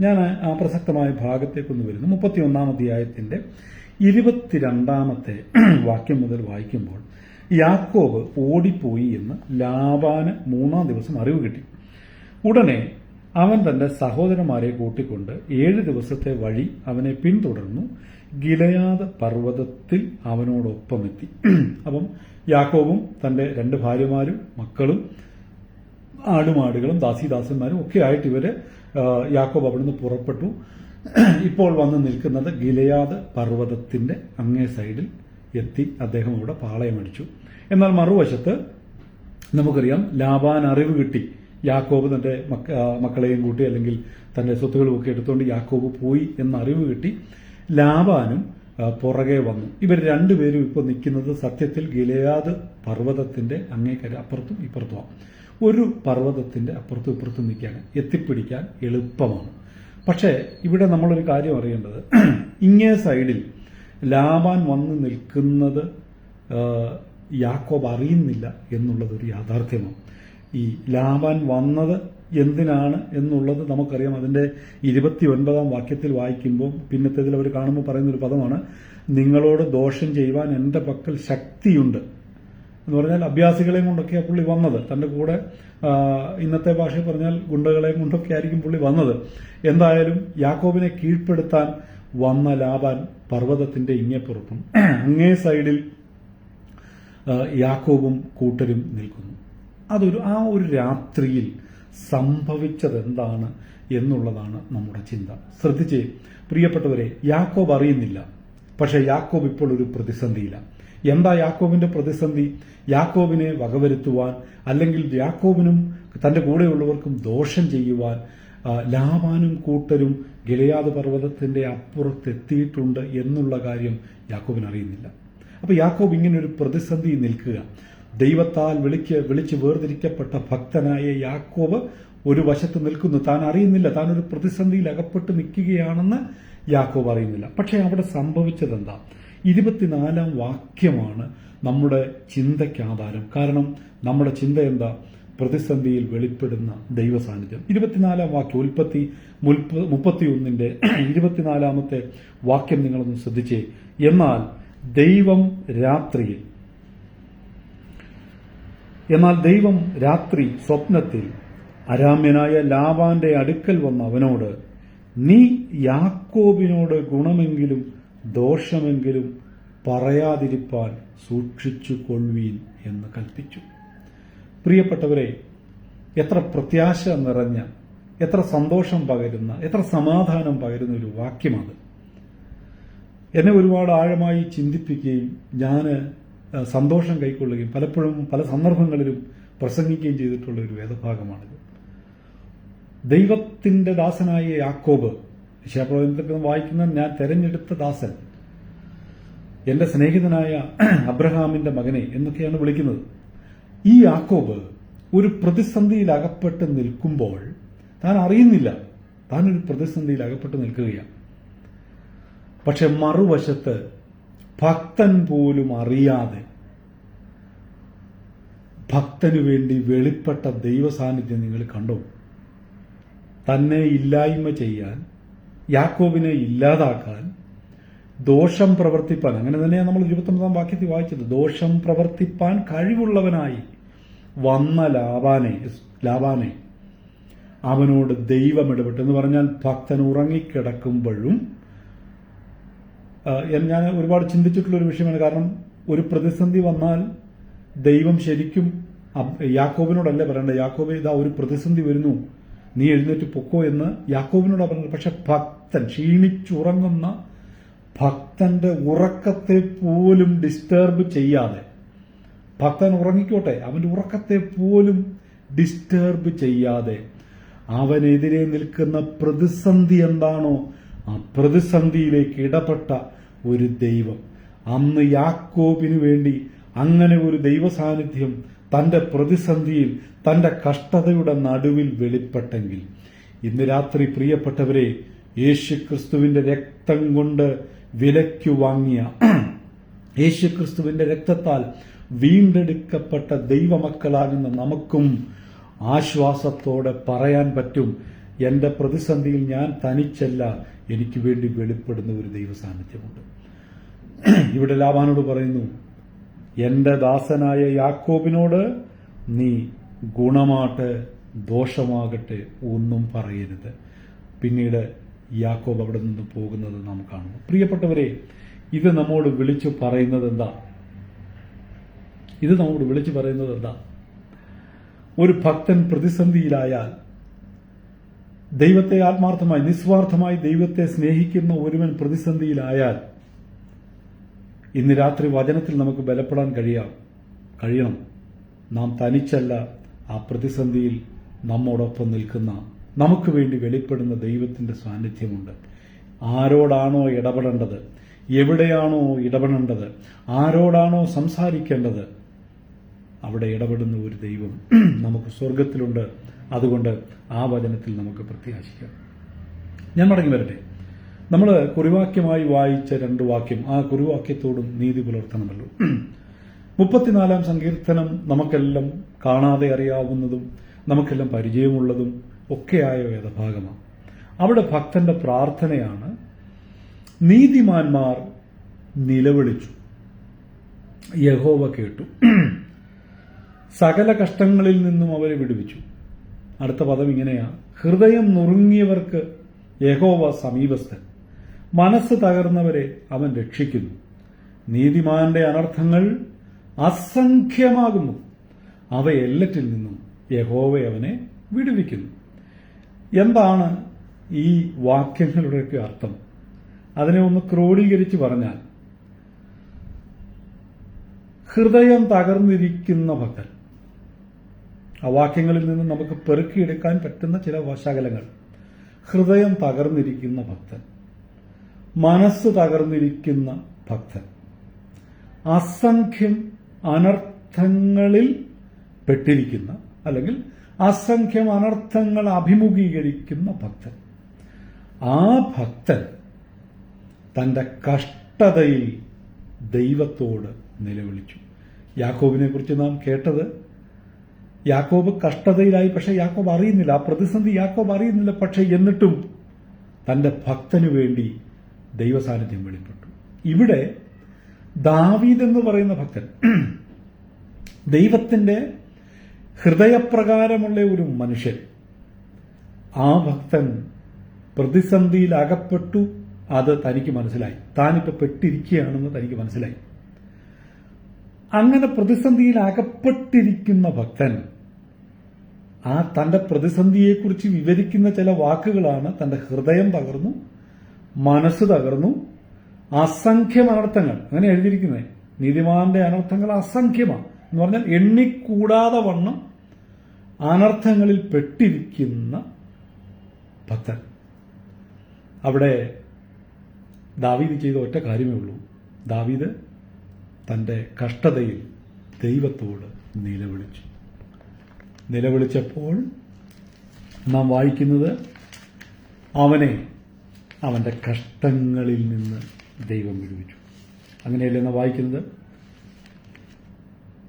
S1: ഞാൻ ആ പ്രസക്തമായ ഭാഗത്തേക്കൊന്ന് വരുന്നു. 31 അധ്യായത്തിന്റെ 22 വാക്യം മുതൽ വായിക്കുമ്പോൾ, യാക്കോബ് ഓടിപ്പോയി എന്ന് ലാബാന് 3-ാം ദിവസം അറിവ് കിട്ടി. ഉടനെ അവൻ തന്റെ സഹോദരന്മാരെ കൂട്ടിക്കൊണ്ട് 7 ദിവസത്തെ വഴി അവനെ പിന്തുടർന്നു. ഗിലെയാദ് പർവ്വതത്തിൽ അവനോടൊപ്പമെത്തി. അപ്പം യാക്കോബും തന്റെ 2 ഭാര്യമാരും മക്കളും ആടുമാടുകളും ദാസീദാസന്മാരും ഒക്കെ ആയിട്ട് യാക്കോബ് അവിടുന്ന് പുറപ്പെട്ടു. ഇപ്പോൾ വന്ന് നിൽക്കുന്നത് ഗിലെയാദ് പർവ്വതത്തിന്റെ അങ്ങേ സൈഡിൽ എത്തി. അദ്ദേഹം അവിടെ പാളയമടിച്ചു. എന്നാൽ മറുവശത്ത് നമുക്കറിയാം, ലാബാൻ അറിവ് കിട്ടി. യാക്കോബ് തന്റെ മക്കളെയും കൂട്ടി അല്ലെങ്കിൽ തന്റെ സ്വത്തുക്കളുമൊക്കെ എടുത്തുകൊണ്ട് യാക്കോബ് പോയി എന്ന അറിവ് കിട്ടി. ലാബാനും പുറകെ വന്നു. ഇവർ 2 പേരും ഇപ്പോൾ നിൽക്കുന്നത് സത്യത്തിൽ ഗിലെയാദ് പർവ്വതത്തിന്റെ അങ്ങേക്കര, അപ്പുറത്തും ഇപ്പുറത്തുമാണ്. ഒരു പർവ്വതത്തിന്റെ അപ്പുറത്തും ഇപ്പുറത്തും നിൽക്കാൻ, എത്തിപ്പിടിക്കാൻ എളുപ്പമാണ്. പക്ഷേ ഇവിടെ നമ്മളൊരു കാര്യം അറിയേണ്ടത്, ഇങ്ങേ സൈഡിൽ ലാബാൻ വന്ന് നിൽക്കുന്നത് യാക്കോബ് അറിയുന്നില്ല എന്നുള്ളതൊരു യാഥാർത്ഥ്യമാണ്. ഈ ലാബാൻ വന്നത് എന്തിനാണ് എന്നുള്ളത് നമുക്കറിയാം. അതിന്റെ 29 വാക്യത്തിൽ വായിക്കുമ്പോൾ, പിന്നത്തേതിൽ അവർ കാണുമ്പോൾ പറയുന്നൊരു പദമാണ്, നിങ്ങളോട് ദോഷം ചെയ്യുവാൻ എന്റെ പക്കൽ ശക്തിയുണ്ട് എന്ന് പറഞ്ഞാൽ അഭ്യാസികളെയും കൊണ്ടൊക്കെയാണ് പുള്ളി വന്നത്. തന്റെ കൂടെ ഇന്നത്തെ ഭാഷയിൽ പറഞ്ഞാൽ ഗുണ്ടകളെയും കൊണ്ടൊക്കെ ആയിരിക്കും പുള്ളി വന്നത്. എന്തായാലും യാക്കോബിനെ കീഴ്പ്പെടുത്താൻ വന്ന ലാബാൻ പർവ്വതത്തിന്റെ ഇങ്ങേപ്പുറത്തും അങ്ങേ സൈഡിൽ യാക്കോബും കൂട്ടരും നിൽക്കുന്നു. ആ ഒരു രാത്രിയിൽ സംഭവിച്ചതെന്താണ് എന്നുള്ളതാണ് നമ്മുടെ ചിന്ത. ശ്രദ്ധിച്ചേ പ്രിയപ്പെട്ടവരെ, യാക്കോബ് അറിയുന്നില്ല, പക്ഷെ യാക്കോബ് ഇപ്പോൾ ഒരു പ്രതിസന്ധിയിലാണ്. എന്താ യാക്കോബിന്റെ പ്രതിസന്ധി? യാക്കോബിനെ വകവരുത്തുവാൻ, അല്ലെങ്കിൽ യാക്കോബിനും തന്റെ കൂടെയുള്ളവർക്കും ദോഷം ചെയ്യുവാൻ ലാബാനും കൂട്ടരും ഗിലെയാദ് പർവ്വതത്തിന്റെ അപ്പുറത്തെത്തിയിട്ടുണ്ട് എന്നുള്ള കാര്യം യാക്കോബിന് അറിയുന്നില്ല. അപ്പൊ യാക്കോബ് ഇങ്ങനെ ഒരു പ്രതിസന്ധി നിൽക്കുക. ദൈവത്താൽ വിളിച്ച് വേർതിരിക്കപ്പെട്ട ഭക്തനായ യാക്കോബ് ഒരു വശത്ത് നിൽക്കുന്നു. താൻ അറിയുന്നില്ല, താൻ ഒരു പ്രതിസന്ധിയിൽ അകപ്പെട്ട് നിൽക്കുകയാണെന്ന് യാക്കോബ് അറിയുന്നില്ല. പക്ഷെ അവിടെ സംഭവിച്ചതെന്താ? 24-ാം വാക്യമാണ് നമ്മുടെ ചിന്തയ്ക്ക് ആധാരം. കാരണം നമ്മുടെ ചിന്ത എന്താ? പ്രതിസന്ധിയിൽ വെളിപ്പെടുന്ന ദൈവ സാന്നിധ്യം. 24-ാം വാക്യം, ഉൽപ്പത്തി 31-ന്റെ 24-ാമത്തെ വാക്യം നിങ്ങളൊന്ന് ശ്രദ്ധിച്ചേ. എന്നാൽ ദൈവം രാത്രി സ്വപ്നത്തിൽ അരാമ്യനായ ലാബാന്റെ അടുക്കൽ വന്ന അവനോട്, നീ യാക്കോബിനോട് ഗുണമെങ്കിലും ദോഷമെങ്കിലും പറയാതിരിപ്പാൻ സൂക്ഷിച്ചു കൊള്ളുവീൻ എന്ന് കൽപ്പിച്ചു. പ്രിയപ്പെട്ടവരെ, എത്ര പ്രത്യാശ നിറഞ്ഞ, എത്ര സന്തോഷം പകരുന്ന, എത്ര സമാധാനം പകരുന്ന ഒരു വാക്യമാണ്. എന്നെ ഒരുപാട് ആഴമായി ചിന്തിപ്പിക്കുകയും ഞാൻ സന്തോഷം കൈക്കൊള്ളുകയും പലപ്പോഴും പല സന്ദർഭങ്ങളിലും പ്രസംഗിക്കുകയും ചെയ്തിട്ടുള്ള ഒരു വേദഭാഗമാണിത്. ദൈവത്തിന്റെ ദാസനായ യാക്കോബ്, യശയ്യാപ്രവചനത്തിൽ വായിക്കുന്ന ഞാൻ തെരഞ്ഞെടുത്ത ദാസൻ, എന്റെ സ്നേഹിതനായ അബ്രഹാമിന്റെ മകനെ എന്നൊക്കെയാണ് വിളിക്കുന്നത്. ഈ യാക്കോബ് ഒരു പ്രതിസന്ധിയിൽ അകപ്പെട്ട് നിൽക്കുമ്പോൾ താൻ അറിയുന്നില്ല, താനൊരു പ്രതിസന്ധിയിൽ അകപ്പെട്ട് നിൽക്കുകയാണ്. പക്ഷെ മറുവശത്ത് ഭക്തൻ പോലും അറിയാതെ ഭക്തനു വേണ്ടി വെളിപ്പെട്ട ദൈവസാന്നിധ്യം നിങ്ങൾ കണ്ടോ? തന്നെ ഇല്ലായ്മ ചെയ്യാൻ, യാക്കോബിനെ ഇല്ലാതാക്കാൻ, ദോഷം പ്രവർത്തിപ്പാൻ, അങ്ങനെ തന്നെയാണ് നമ്മൾ 29-ാം വാക്യത്തിൽ വായിച്ചത്, ദോഷം പ്രവർത്തിപ്പാൻ കഴിവുള്ളവനായി വന്ന ലാബാനെ അവനോട് ദൈവം ഇടപെട്ടു. എന്ന് പറഞ്ഞാൽ ഭക്തൻ ഉറങ്ങിക്കിടക്കുമ്പോഴും, ഞാൻ ഒരുപാട് ചിന്തിച്ചിട്ടുള്ള ഒരു വിഷയമാണ്. കാരണം ഒരു പ്രതിസന്ധി വന്നാൽ ദൈവം ശരിക്കും യാക്കോബിനോടല്ല പറയേണ്ടത്, യാക്കോബെ ഇതാ ഒരു പ്രതിസന്ധി വരുന്നു, നീ എഴുന്നേറ്റ് പൊക്കോ എന്ന് യാക്കോബിനോടാണ് പറഞ്ഞത്. പക്ഷെ ഭക്തൻ, ക്ഷീണിച്ചുറങ്ങുന്ന ഭക്തന്റെ ഉറക്കത്തെ പോലും ഡിസ്റ്റർബ് ചെയ്യാതെ, ഭക്തൻ ഉറങ്ങിക്കോട്ടെ, അവന്റെ ഉറക്കത്തെ പോലും ഡിസ്റ്റർബ് ചെയ്യാതെ അവനെതിരെ നിൽക്കുന്ന പ്രതിസന്ധി എന്താണോ ആ പ്രതിസന്ധിയിലേക്ക് ഇടപെട്ട ഒരു ദൈവം. അന്ന് യാക്കോബിനു വേണ്ടി അങ്ങനെ ഒരു ദൈവ സാന്നിധ്യം തന്റെ പ്രതിസന്ധിയിൽ, തന്റെ കഷ്ടതയുടെ നടുവിൽ വെളിപ്പെട്ടെങ്കിൽ, ഇന്ന് രാത്രി പ്രിയപ്പെട്ടവരെ, യേശുക്രിസ്തുവിന്റെ രക്തം കൊണ്ട് വിലയ്ക്കു വാങ്ങിയ, യേശുക്രിസ്തുവിന്റെ രക്തത്താൽ വീണ്ടെടുക്കപ്പെട്ട ദൈവമക്കളാകുന്ന നമുക്കും ആശ്വാസത്തോടെ പറയാൻ പറ്റും, എന്റെ പ്രതിസന്ധിയിൽ ഞാൻ തനിച്ചല്ല, എനിക്ക് വേണ്ടി വെളിപ്പെടുന്ന ഒരു ദൈവ സാന്നിധ്യമുണ്ട്. ഇവിടെ ലാബാനോട് പറയുന്നു, എന്റെ ദാസനായ യാക്കോബിനോട് നീ ഗുണമാട്ടെ ദോഷമാകട്ടെ ഒന്നും പറയരുത്. പിന്നീട് യാക്കോബ് അവിടെ നിന്ന് പോകുന്നത് നാം കാണുന്നു. പ്രിയപ്പെട്ടവരെ, ഇത് നമ്മോട് വിളിച്ചു പറയുന്നത് എന്താ? ഒരു ഭക്തൻ പ്രതിസന്ധിയിലായാൽ, ദൈവത്തെ ആത്മാർത്ഥമായി നിസ്വാർത്ഥമായി ദൈവത്തെ സ്നേഹിക്കുന്ന ഒരുവൻ പ്രതിസന്ധിയിലായാൽ, ഇന്ന് രാത്രി വചനത്തിൽ നമുക്ക് ബലപ്പെടാൻ കഴിയണം. നാം തനിച്ചല്ല, ആ പ്രതിസന്ധിയിൽ നമ്മോടൊപ്പം നിൽക്കുന്ന, നമുക്ക് വേണ്ടി വെളിപ്പെടുന്ന ദൈവത്തിന്റെ സാന്നിധ്യമുണ്ട്. ആരോടാണോ ഇടപെടേണ്ടത്, എവിടെയാണോ ഇടപെടേണ്ടത്, ആരോടാണോ സംസാരിക്കേണ്ടത്, അവിടെ ഇടപെടുന്ന ഒരു ദൈവം നമുക്ക് സ്വർഗത്തിലുണ്ട്. അതുകൊണ്ട് ആ വചനത്തിൽ നമുക്ക് പ്രത്യാശിക്കാം. ഞാൻ മടങ്ങി വരട്ടെ. നമ്മൾ കുറിവാക്യമായി വായിച്ച 2 വാക്യം, ആ കുറിവാക്യത്തോടും നീതി പുലർത്തണമല്ലോ. 34-ാം സങ്കീർത്തനം നമുക്കെല്ലാം കാണാതെ അറിയാവുന്നതും നമുക്കെല്ലാം പരിചയമുള്ളതും ഒക്കെയായ വേദഭാഗമാണ്. അവിടെ ഭക്തന്റെ പ്രാർത്ഥനയാണ്, നീതിമാന്മാർ നിലവിളിച്ചു, യഹോവ കേട്ടു, സകല കഷ്ടങ്ങളിൽ നിന്നും അവരെ വിടുവിച്ചു. അടുത്ത പദം ഇങ്ങനെയാ, ഹൃദയം നുറുങ്ങിയവർക്ക് യഹോവ സമീപസ്ഥൻ, മനസ്സ് തകർന്നവരെ അവൻ രക്ഷിക്കുന്നു. നീതിമാന്റെ അനർത്ഥങ്ങൾ അസംഖ്യമാകുന്നു, അവയെല്ലറ്റിൽ നിന്നും യഹോവ അവനെ വിടുവിക്കുന്നു. എന്താണ് ഈ വാക്യങ്ങളുടെയൊക്കെ അർത്ഥം? അതിനെ ഒന്ന് ക്രോഡീകരിച്ച് പറഞ്ഞാൽ, ഹൃദയം തകർന്നിരിക്കുന്ന ഭക്തൻ. ആ വാക്യങ്ങളിൽ നിന്ന് നമുക്ക് പെറുക്കിയെടുക്കാൻ പറ്റുന്ന ചില ശകലങ്ങൾ. ഹൃദയം തകർന്നിരിക്കുന്ന ഭക്തൻ, മനസ്സ് തകർന്നിരിക്കുന്ന ഭക്തൻ, അസംഖ്യം അനർത്ഥങ്ങളിൽ പെട്ടിരിക്കുന്ന, അല്ലെങ്കിൽ അസംഖ്യം അനർത്ഥങ്ങൾ അഭിമുഖീകരിക്കുന്ന ഭക്തൻ. ആ ഭക്തൻ തന്റെ കഷ്ടതയിൽ ദൈവത്തോട് നിലവിളിച്ചു. യാക്കോബിനെ കുറിച്ച് നാം കേട്ടത്, യാക്കോബ് കഷ്ടതയിലായി, പക്ഷെ യാക്കോബ് അറിയുന്നില്ല, ആ പ്രതിസന്ധി യാക്കോബ് അറിയുന്നില്ല. പക്ഷെ എന്നിട്ടും തന്റെ ഭക്തനു വേണ്ടി ദൈവസാന്നിധ്യം വെളിപ്പെട്ടു. ഇവിടെ ദാവീദ് എന്ന് പറയുന്ന ഭക്തൻ, ദൈവത്തിന്റെ ഹൃദയപ്രകാരമുള്ള ഒരു മനുഷ്യൻ, ആ ഭക്തൻ പ്രതിസന്ധിയിൽ അകപ്പെട്ടു. അത് തനിക്ക് മനസ്സിലായി. താനിപ്പോൾ പെട്ടിരിക്കുകയാണെന്ന് തനിക്ക് മനസ്സിലായി. അങ്ങനെ പ്രതിസന്ധിയിൽ അകപ്പെട്ടിരിക്കുന്ന ഭക്തൻ ആ തന്റെ പ്രതിസന്ധിയെക്കുറിച്ച് വിവരിക്കുന്ന ചില വാക്കുകളാണ്: തന്റെ ഹൃദയം തകർന്നു, മനസ്സ് തകർന്നു, അസംഖ്യം അനർത്ഥങ്ങൾ. അങ്ങനെ എഴുതിയിരിക്കുന്നത് നീതിമാന്റെ അനർത്ഥങ്ങൾ അസംഖ്യമാണ് എന്ന് പറഞ്ഞാൽ എണ്ണിക്കൂടാതെ വണ്ണം അനർത്ഥങ്ങളിൽ പെട്ടിരിക്കുന്ന ഭക്തൻ. അവിടെ ദാവീദ് ചെയ്ത ഒറ്റ കാര്യമേ ഉള്ളൂ. ദാവീദ് തന്റെ കഷ്ടതയിൽ ദൈവത്തോട് നിലവിളിച്ചു. നിലവിളിച്ചപ്പോൾ നാം വായിക്കുന്നത്, അവനെ അവന്റെ കഷ്ടങ്ങളിൽ നിന്ന് ദൈവം വിടുവിച്ചു. അങ്ങനെയല്ലേ നാം വായിക്കുന്നത്?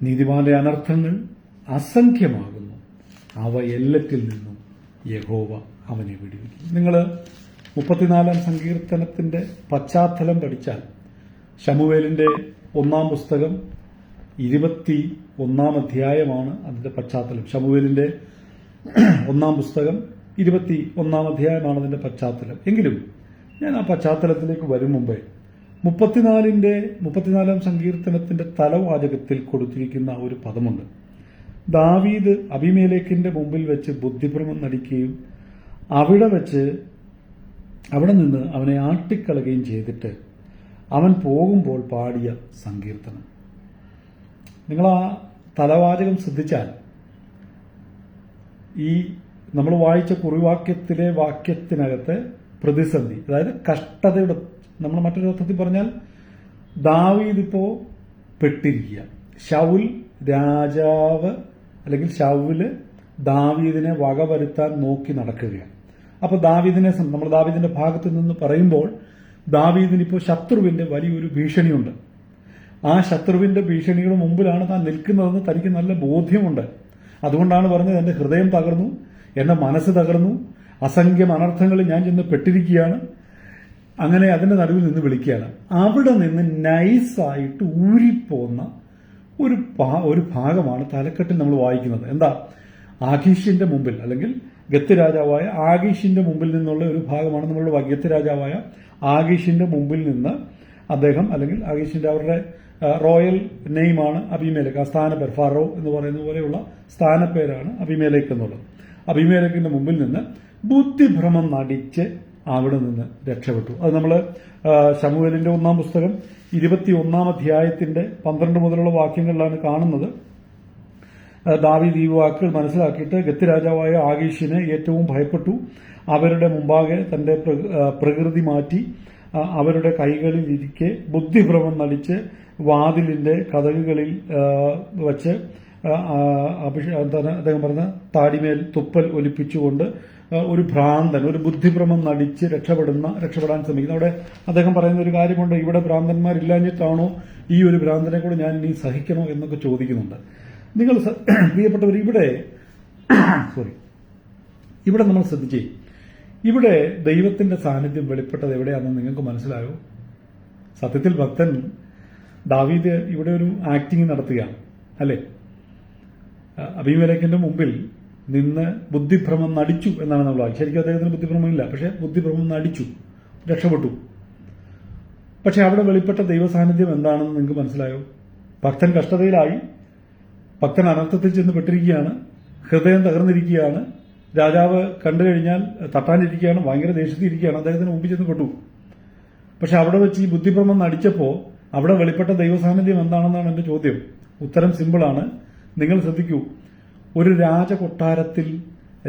S1: നീതിമാന്റെ അനർത്ഥങ്ങൾ അസംഖ്യമാകുന്നു, അവ എല്ലാറ്റിൽ നിന്നും യഹോവ അവനെ വിടുവിക്കും. നിങ്ങൾ 34-ാം സങ്കീർത്തനത്തിന്റെ പശ്ചാത്തലം പഠിച്ചാൽ, ശമൂവേലിന്റെ 1-ാം പുസ്തകം 21-ാം അധ്യായമാണ് അതിന്റെ പശ്ചാത്തലം. ശമൂവേലിന്റെ 1-ാം പുസ്തകം 21-ാം അധ്യായമാണ് അതിന്റെ പശ്ചാത്തലം. എങ്കിലും ഞാൻ ആ പശ്ചാത്തലത്തിലേക്ക് വരും മുമ്പേ 34-ാം സങ്കീർത്തനത്തിന്റെ തലവാചകത്തിൽ കൊടുത്തിരിക്കുന്ന ഒരു പദമുണ്ട്. ദാവീദ് അബീമേലെക്കിന്റെ മുമ്പിൽ വെച്ച് ബുദ്ധിഭ്രമം നടിക്കുകയും അവിടെ നിന്ന് അവനെ ആട്ടിക്കളയുകയും ചെയ്തിട്ട് അവൻ പോകുമ്പോൾ പാടിയ സങ്കീർത്തനം. നിങ്ങൾ ആ തലവാചകം ശ്രദ്ധിച്ചാൽ, ഈ നമ്മൾ വായിച്ച കുറിവാക്യത്തിലെ വാക്യത്തിനകത്തെ പ്രതിസന്ധി, അതായത് കഷ്ടതയുടെ, നമ്മൾ മറ്റൊരു അർത്ഥത്തിൽ പറഞ്ഞാൽ ദാവീദ് ഇപ്പോ പെട്ടിരിക്കുക. ശൗൽ രാജാവ്, അല്ലെങ്കിൽ ശൗല് ദാവീദിനെ വകവരുത്താൻ നോക്കി നടക്കുകയാണ്. അപ്പൊ നമ്മൾ ദാവീദിന്റെ ഭാഗത്ത് നിന്ന് പറയുമ്പോൾ, ദാവീദിനിപ്പോൾ ശത്രുവിന്റെ വലിയൊരു ഭീഷണിയുണ്ട്. ആ ശത്രുവിന്റെ ഭീഷണിയുടെ മുമ്പിലാണ് താൻ നിൽക്കുന്നതെന്ന് തനിക്ക് നല്ല ബോധ്യമുണ്ട്. അതുകൊണ്ടാണ് പറഞ്ഞത്, എന്റെ ഹൃദയം തകർന്നു, എന്റെ മനസ്സ് തകർന്നു, അസംഖ്യം അനർത്ഥങ്ങളിൽ ഞാൻ ചെന്ന് പെട്ടിരിക്കുകയാണ്. അങ്ങനെ അതിന്റെ നടുവിൽ നിന്ന് വിളിക്കുകയാണ്. അവിടെ നിന്ന് നൈസായിട്ട് ഊരിപ്പോന്ന ഒരു ഭാഗമാണ് തലക്കെട്ടിൽ നമ്മൾ വായിക്കുന്നത്. എന്താ? ആഖീഷിന്റെ മുമ്പിൽ, അല്ലെങ്കിൽ ഗത്ത് രാജാവായ ആഖീഷിന്റെ മുമ്പിൽ നിന്നുള്ള ഒരു ഭാഗമാണ് നമ്മളുടെ ഗത്ത് രാജാവായ ആഖീഷിന്റെ മുമ്പിൽ നിന്ന് അദ്ദേഹം, അല്ലെങ്കിൽ ആഖീഷിന്റെ അവരുടെ റോയൽ നെയിമാണ് അബീമേലെക്ക്. ആ സ്ഥാനപ്പേർ, ഫറോ എന്ന് പറയുന്ന പോലെയുള്ള സ്ഥാനപ്പേരാണ് അബീമേലെക്ക് എന്നുള്ളത്. അബീമേലെക്കിന്റെ മുമ്പിൽ നിന്ന് ബുദ്ധിഭ്രമം നടിച്ച് അവിടെ നിന്ന് രക്ഷപ്പെട്ടു. അത് നമ്മൾ ശമൂവേലിന്റെ 1-ാം പുസ്തകം 21-ാം അധ്യായത്തിന്റെ 12 മുതലുള്ള വാക്യങ്ങളിലാണ് കാണുന്നത്. ദാവീദ് ഈ വാക്കുകൾ മനസ്സിലാക്കിയിട്ട് ഗത്ത് രാജാവായ ആഖീഷിനെ ഏറ്റവും ഭയപ്പെട്ടു. അവരുടെ മുമ്പാകെ തന്റെ പ്രകൃതി മാറ്റി അവരുടെ കൈകളിൽ ഇരിക്കെ ബുദ്ധിഭ്രമം നടിച്ച് വാതിലിന്റെ കതകുകളിൽ വച്ച് അദ്ദേഹം പറഞ്ഞ താടിമേൽ തുപ്പൽ ഒലിപ്പിച്ചുകൊണ്ട് ഒരു ഭ്രാന്തൻ, ഒരു ബുദ്ധിഭ്രമം നടിച്ച് രക്ഷപ്പെടാൻ ശ്രമിക്കുന്നു. അവിടെ അദ്ദേഹം പറയുന്ന ഒരു കാര്യമുണ്ട്, ഇവിടെ ഭ്രാന്തന്മാരില്ലാഞ്ഞിട്ടാണോ ഈ ഒരു ഭ്രാന്തനെ കൂടെ ഞാൻ ഇനി സഹിക്കണോ എന്നൊക്കെ ചോദിക്കുന്നുണ്ട്. നിങ്ങൾ പ്രിയപ്പെട്ടവർ, ഇവിടെ നമ്മൾ ശ്രദ്ധിച്ചേ, ഇവിടെ ദൈവത്തിന്റെ സാന്നിധ്യം വെളിപ്പെട്ടത് എവിടെയാണെന്ന് നിങ്ങൾക്ക് മനസ്സിലായോ? സത്യത്തിൽ ഭക്തൻ ദാവീദ് ഇവിടെ ഒരു ആക്ടിങ് നടത്തുകയാണ്, അല്ലേ? അബീമേലെക്കിന്റെ മുമ്പിൽ നിന്ന് ബുദ്ധിഭ്രമം നടിച്ചു എന്നാണ് നമ്മൾ വായിച്ചത്. ശരിക്കും അദ്ദേഹത്തിന് ബുദ്ധിഭ്രമമില്ല, പക്ഷെ ബുദ്ധിഭ്രമം നടിച്ചു, രക്ഷപ്പെട്ടു. പക്ഷെ അവിടെ വെളിപ്പെട്ട ദൈവസാന്നിധ്യം എന്താണെന്ന് നിങ്ങൾക്ക് മനസ്സിലായോ? ഭക്തൻ കഷ്ടതയിലായി, ഭക്തൻ അനർത്ഥത്തിൽ ചെന്ന് പെട്ടിരിക്കുകയാണ്, ഹൃദയം തകർന്നിരിക്കുകയാണ്, രാജാവ് കണ്ടു കഴിഞ്ഞാൽ തട്ടാനിരിക്കുകയാണ്, ഭയങ്കര ദേഷ്യത്തിരിക്കുകയാണ്, അദ്ദേഹത്തിന് മുമ്പിൽ ചെന്ന് പെട്ടു. പക്ഷെ അവിടെ വെച്ച് ഈ ബുദ്ധിഭ്രമം നടിച്ചപ്പോൾ അവിടെ വെളിപ്പെട്ട ദൈവസാന്നിധ്യം എന്താണെന്നാണ് എന്റെ ചോദ്യം. ഉത്തരം സിമ്പിളാണ്. നിങ്ങൾ ശ്രദ്ധിക്കൂ. ഒരു രാജകൊട്ടാരത്തിൽ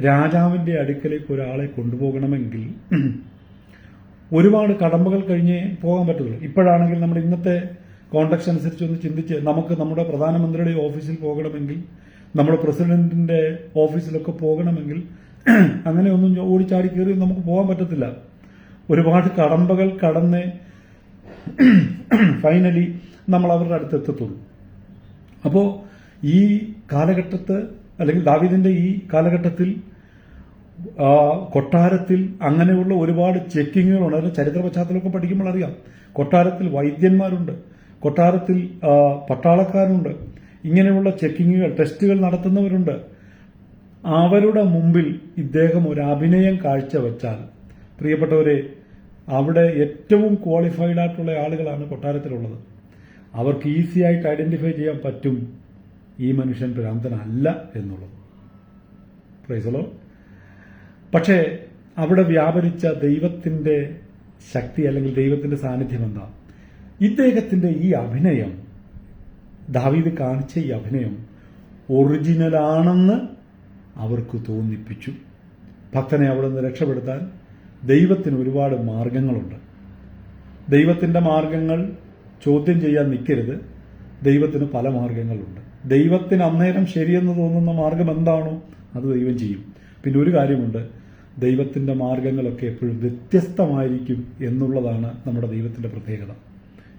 S1: രാജാവിന്റെ അടുക്കലേക്ക് ഒരാളെ കൊണ്ടുപോകണമെങ്കിൽ ഒരുപാട് കടമ്പകൾ കഴിഞ്ഞേ പോകാൻ പറ്റുള്ളൂ. ഇപ്പോഴാണെങ്കിൽ നമ്മുടെ ഇന്നത്തെ കോണ്ടക്സ്റ്റ് അനുസരിച്ച് ഒന്ന് ചിന്തിച്ച് നമുക്ക് നമ്മുടെ പ്രധാനമന്ത്രിയുടെ ഓഫീസിൽ പോകണമെങ്കിൽ, നമ്മുടെ പ്രസിഡന്റിന്റെ ഓഫീസിലൊക്കെ പോകണമെങ്കിൽ അങ്ങനെ ഒന്നും ഓടിച്ചാടി കയറി നമുക്ക് പോകാൻ പറ്റത്തില്ല. ഒരുപാട് കടമ്പകൾ കടന്ന് ഫൈനലി നമ്മൾ അവരുടെ അടുത്ത് എത്തത്തുള്ളൂ. അപ്പോൾ ഈ കാലഘട്ടത്ത് അല്ലെങ്കിൽ ദാവീദിന്റെ ഈ കാലഘട്ടത്തിൽ കൊട്ടാരത്തിൽ അങ്ങനെയുള്ള ഒരുപാട് ചെക്കിങ്ങുകളുണ്ട്. അതിന്റെ ചരിത്ര പശ്ചാത്തലമൊക്കെ പഠിക്കുമ്പോൾ അറിയാം. കൊട്ടാരത്തിൽ വൈദ്യന്മാരുണ്ട്, കൊട്ടാരത്തിൽ പട്ടാളക്കാരുണ്ട്, ഇങ്ങനെയുള്ള ചെക്കിങ്ങുകൾ, ടെസ്റ്റുകൾ നടത്തുന്നവരുണ്ട്. അവരുടെ മുമ്പിൽ ഇദ്ദേഹം ഒരു അഭിനയം കാഴ്ചവെച്ചാൽ, പ്രിയപ്പെട്ടവരെ, അവിടെ ഏറ്റവും ക്വാളിഫൈഡ് ആയിട്ടുള്ള ആളുകളാണ് കൊട്ടാരത്തിലുള്ളത്. അവർക്ക് ഈസി ആയിട്ട് ഐഡന്റിഫൈ ചെയ്യാൻ പറ്റും ഈ മനുഷ്യൻ ഭ്രാന്തനല്ല എന്നുള്ളത്. Praise the Lord. പക്ഷേ അവിടെ വ്യാപരിച്ച ദൈവത്തിന്റെ ശക്തി അല്ലെങ്കിൽ ദൈവത്തിന്റെ സാന്നിധ്യം എന്താ? ഇദ്ദേഹത്തിന്റെ ഈ അഭിനയം, ദാവീദ് കാണിച്ച ഈ അഭിനയം ഒറിജിനലാണെന്ന് അവർക്ക് തോന്നിപ്പിച്ചു. ഭക്തനെ അവിടെ നിന്ന് രക്ഷപ്പെടുത്താൻ ദൈവത്തിന് ഒരുപാട് മാർഗങ്ങളുണ്ട്. ദൈവത്തിന്റെ മാർഗങ്ങൾ ചോദ്യം ചെയ്യാൻ നിൽക്കരുത്. ദൈവത്തിന് പല മാർഗങ്ങളുണ്ട്. ദൈവത്തിന് അന്നേരം ശരിയെന്ന് തോന്നുന്ന മാർഗം എന്താണോ അത് ദൈവം ചെയ്യും. പിന്നെ ഒരു കാര്യമുണ്ട്, ദൈവത്തിന്റെ മാർഗങ്ങളൊക്കെ എപ്പോഴും വ്യത്യസ്തമായിരിക്കും എന്നുള്ളതാണ് നമ്മുടെ ദൈവത്തിന്റെ പ്രത്യേകത.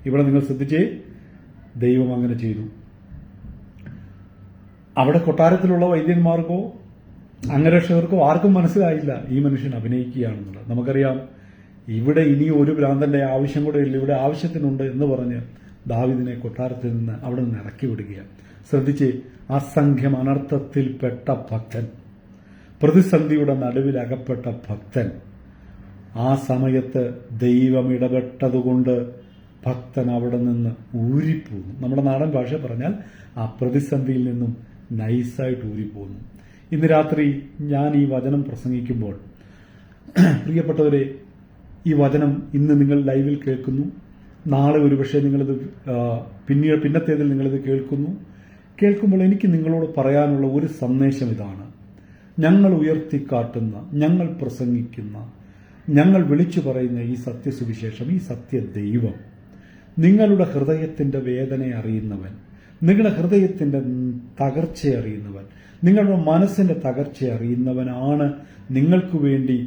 S1: ഇവിടെ നിങ്ങൾ ശ്രദ്ധിച്ചേ, ദൈവം അങ്ങനെ ചെയ്തു. അവിടെ കൊട്ടാരത്തിലുള്ള വൈദ്യന്മാർക്കോ അംഗരക്ഷകർക്കോ ആർക്കും മനസ്സിലായില്ല ഈ മനുഷ്യൻ അഭിനയിക്കുകയാണെന്നുള്ളത്. നമുക്കറിയാം, ഇവിടെ ഇനി ഒരു ഭ്രാന്തന്റെ ആവശ്യം കൂടെ ഇല്ല, ഇവിടെ ആവശ്യത്തിനുണ്ട് എന്ന് പറഞ്ഞ് ദാവീദിനെ കൊട്ടാരത്തിൽ നിന്ന് അവിടെ നിന്ന് ഇറക്കി വിടുകയാണ്. ശ്രദ്ധിച്ച്, അസംഖ്യം അനർത്ഥത്തിൽപ്പെട്ട ഭക്തൻ, പ്രതിസന്ധിയുടെ നടുവിൽ അകപ്പെട്ട ഭക്തൻ, ആ സമയത്ത് ദൈവം ഇടപെട്ടതുകൊണ്ട് ഭക്തൻ അവിടെ നിന്ന് ഊരിപ്പോന്നു. നമ്മുടെ നാടൻ ഭാഷ പറഞ്ഞാൽ ആ പ്രതിസന്ധിയിൽ നിന്നും നൈസായിട്ട് ഊരിപ്പോന്നു. ഇന്ന് രാത്രി ഞാൻ ഈ വചനം പ്രസംഗിക്കുമ്പോൾ, പ്രിയപ്പെട്ടവരെ, ഈ വചനം ഇന്ന് നിങ്ങൾ ലൈവിൽ കേൾക്കുന്നു, നാളെ ഒരുപക്ഷെ നിങ്ങളിത് പിന്നത്തേതിൽ നിങ്ങളിത് കേൾക്കുമ്പോൾ എനിക്ക് നിങ്ങളോട് പറയാനുള്ള ഒരു സന്ദേശം ഇതാണ്. ഞങ്ങൾ ഉയർത്തിക്കാട്ടുന്ന, ഞങ്ങൾ പ്രസംഗിക്കുന്ന, ഞങ്ങൾ വിളിച്ചു പറയുന്ന ഈ സത്യസുവിശേഷം, ഈ സത്യദൈവം നിങ്ങളുടെ ഹൃദയത്തിന്റെ വേദന അറിയുന്നവൻ, നിങ്ങളുടെ ഹൃദയത്തിന്റെ തകർച്ച അറിയുന്നവൻ, നിങ്ങളുടെ മനസ്സിന്റെ തകർച്ച അറിയുന്നവനാണ്. നിങ്ങൾക്ക് വേണ്ടി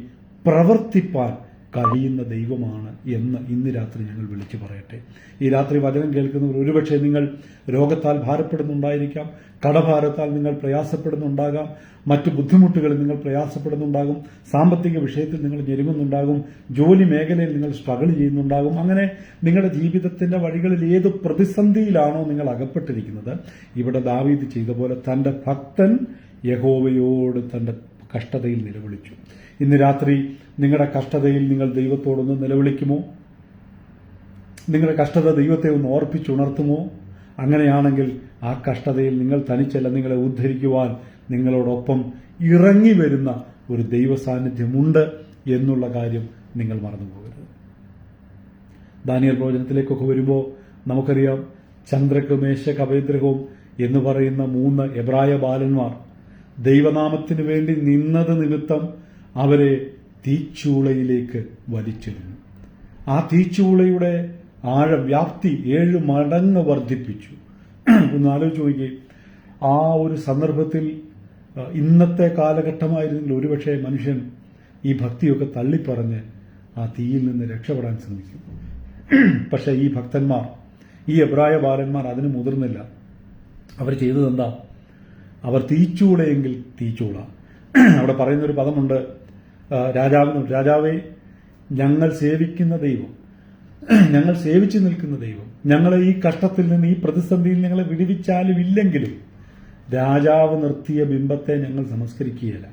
S1: പ്രവർത്തിപ്പാൻ കഴിയുന്ന ദൈവമാണ് എന്ന് ഇന്ന് രാത്രി ഞങ്ങൾ വിളിച്ചു പറയട്ടെ. ഈ രാത്രി വചനം കേൾക്കുന്നവർ ഒരുപക്ഷെ നിങ്ങൾ രോഗത്താൽ ഭാരപ്പെടുന്നുണ്ടായിരിക്കാം, കടഭാരത്താൽ നിങ്ങൾ പ്രയാസപ്പെടുന്നുണ്ടാകാം, മറ്റു ബുദ്ധിമുട്ടുകളിൽ നിങ്ങൾ പ്രയാസപ്പെടുന്നുണ്ടാകും, സാമ്പത്തിക വിഷയത്തിൽ നിങ്ങൾ ഞെരുങ്ങുന്നുണ്ടാകും, ജോലി മേഖലയിൽ നിങ്ങൾ സ്ട്രഗിൾ ചെയ്യുന്നുണ്ടാകും. അങ്ങനെ നിങ്ങളുടെ ജീവിതത്തിന്റെ വഴികളിൽ ഏത് പ്രതിസന്ധിയിലാണോ നിങ്ങൾ അകപ്പെട്ടിരിക്കുന്നത്, ഇവിടെ ദാവീദ് ചെയ്ത പോലെ തന്റെ ഭക്തൻ യഹോവയോട് തന്റെ കഷ്ടതയിൽ നിലവിളിച്ചു. ഇന്ന് രാത്രി നിങ്ങളുടെ കഷ്ടതയിൽ നിങ്ങൾ ദൈവത്തോടൊന്ന് നിലവിളിക്കുമോ? നിങ്ങളുടെ കഷ്ടത ദൈവത്തെ ഒന്ന് ഓർപ്പിച്ചുണർത്തുമോ? അങ്ങനെയാണെങ്കിൽ ആ കഷ്ടതയിൽ നിങ്ങൾ തനിച്ചല്ല, നിങ്ങളെ ഉദ്ധരിക്കുവാൻ നിങ്ങളോടൊപ്പം ഇറങ്ങി വരുന്ന ഒരു ദൈവ സാന്നിധ്യമുണ്ട് എന്നുള്ള കാര്യം നിങ്ങൾ മറന്നുപോകരുത്. ദാനിയേൽ പ്രവചനത്തിലേക്കൊക്കെ വരുമ്പോൾ നമുക്കറിയാം, ചന്ദ്രക്ക് മേശക്ക് അഭയഗ്രഹവും എന്ന് പറയുന്ന 3 എബ്രായ ബാലന്മാർ ദൈവനാമത്തിന് വേണ്ടി നിന്നത് നിമിത്തം അവരെ തീച്ചൂളയിലേക്ക് വലിച്ചെറിഞ്ഞു. ആ തീച്ചൂളയുടെ വ്യാപ്തി 7 മടങ്ങ് വർദ്ധിപ്പിച്ചു. ഒന്ന് ആലോചിച്ച് നോക്കിയേ. ആ ഒരു സന്ദർഭത്തിൽ ഇന്നത്തെ കാലഘട്ടമായിരുന്നെങ്കിൽ ഒരുപക്ഷെ മനുഷ്യൻ ഈ ഭക്തിയൊക്കെ തള്ളിപ്പറഞ്ഞ് ആ തീയിൽ നിന്ന് രക്ഷപ്പെടാൻ ശ്രമിക്കും. പക്ഷെ ഈ ഭക്തന്മാർ, ഈ എബ്രായ ബാലന്മാർ അതിന് മുതിർന്നില്ല. അവർ ചെയ്തതെന്താ? അവർ തീച്ചൂളയെങ്കിൽ തീച്ചൂള. അവിടെ പറയുന്നൊരു പദമുണ്ട്, രാജാവേ, ഞങ്ങൾ സേവിക്കുന്ന ദൈവം, ഞങ്ങൾ സേവിച്ചു നിൽക്കുന്ന ദൈവം ഞങ്ങളെ ഈ കഷ്ടത്തിൽ നിന്ന്, ഈ പ്രതിസന്ധിയിൽ ഞങ്ങളെ വിടുവിച്ചാലും ഇല്ലെങ്കിലും രാജാവ് നിർത്തിയ ബിംബത്തെ ഞങ്ങൾ നമസ്കരിക്കുകയില്ല.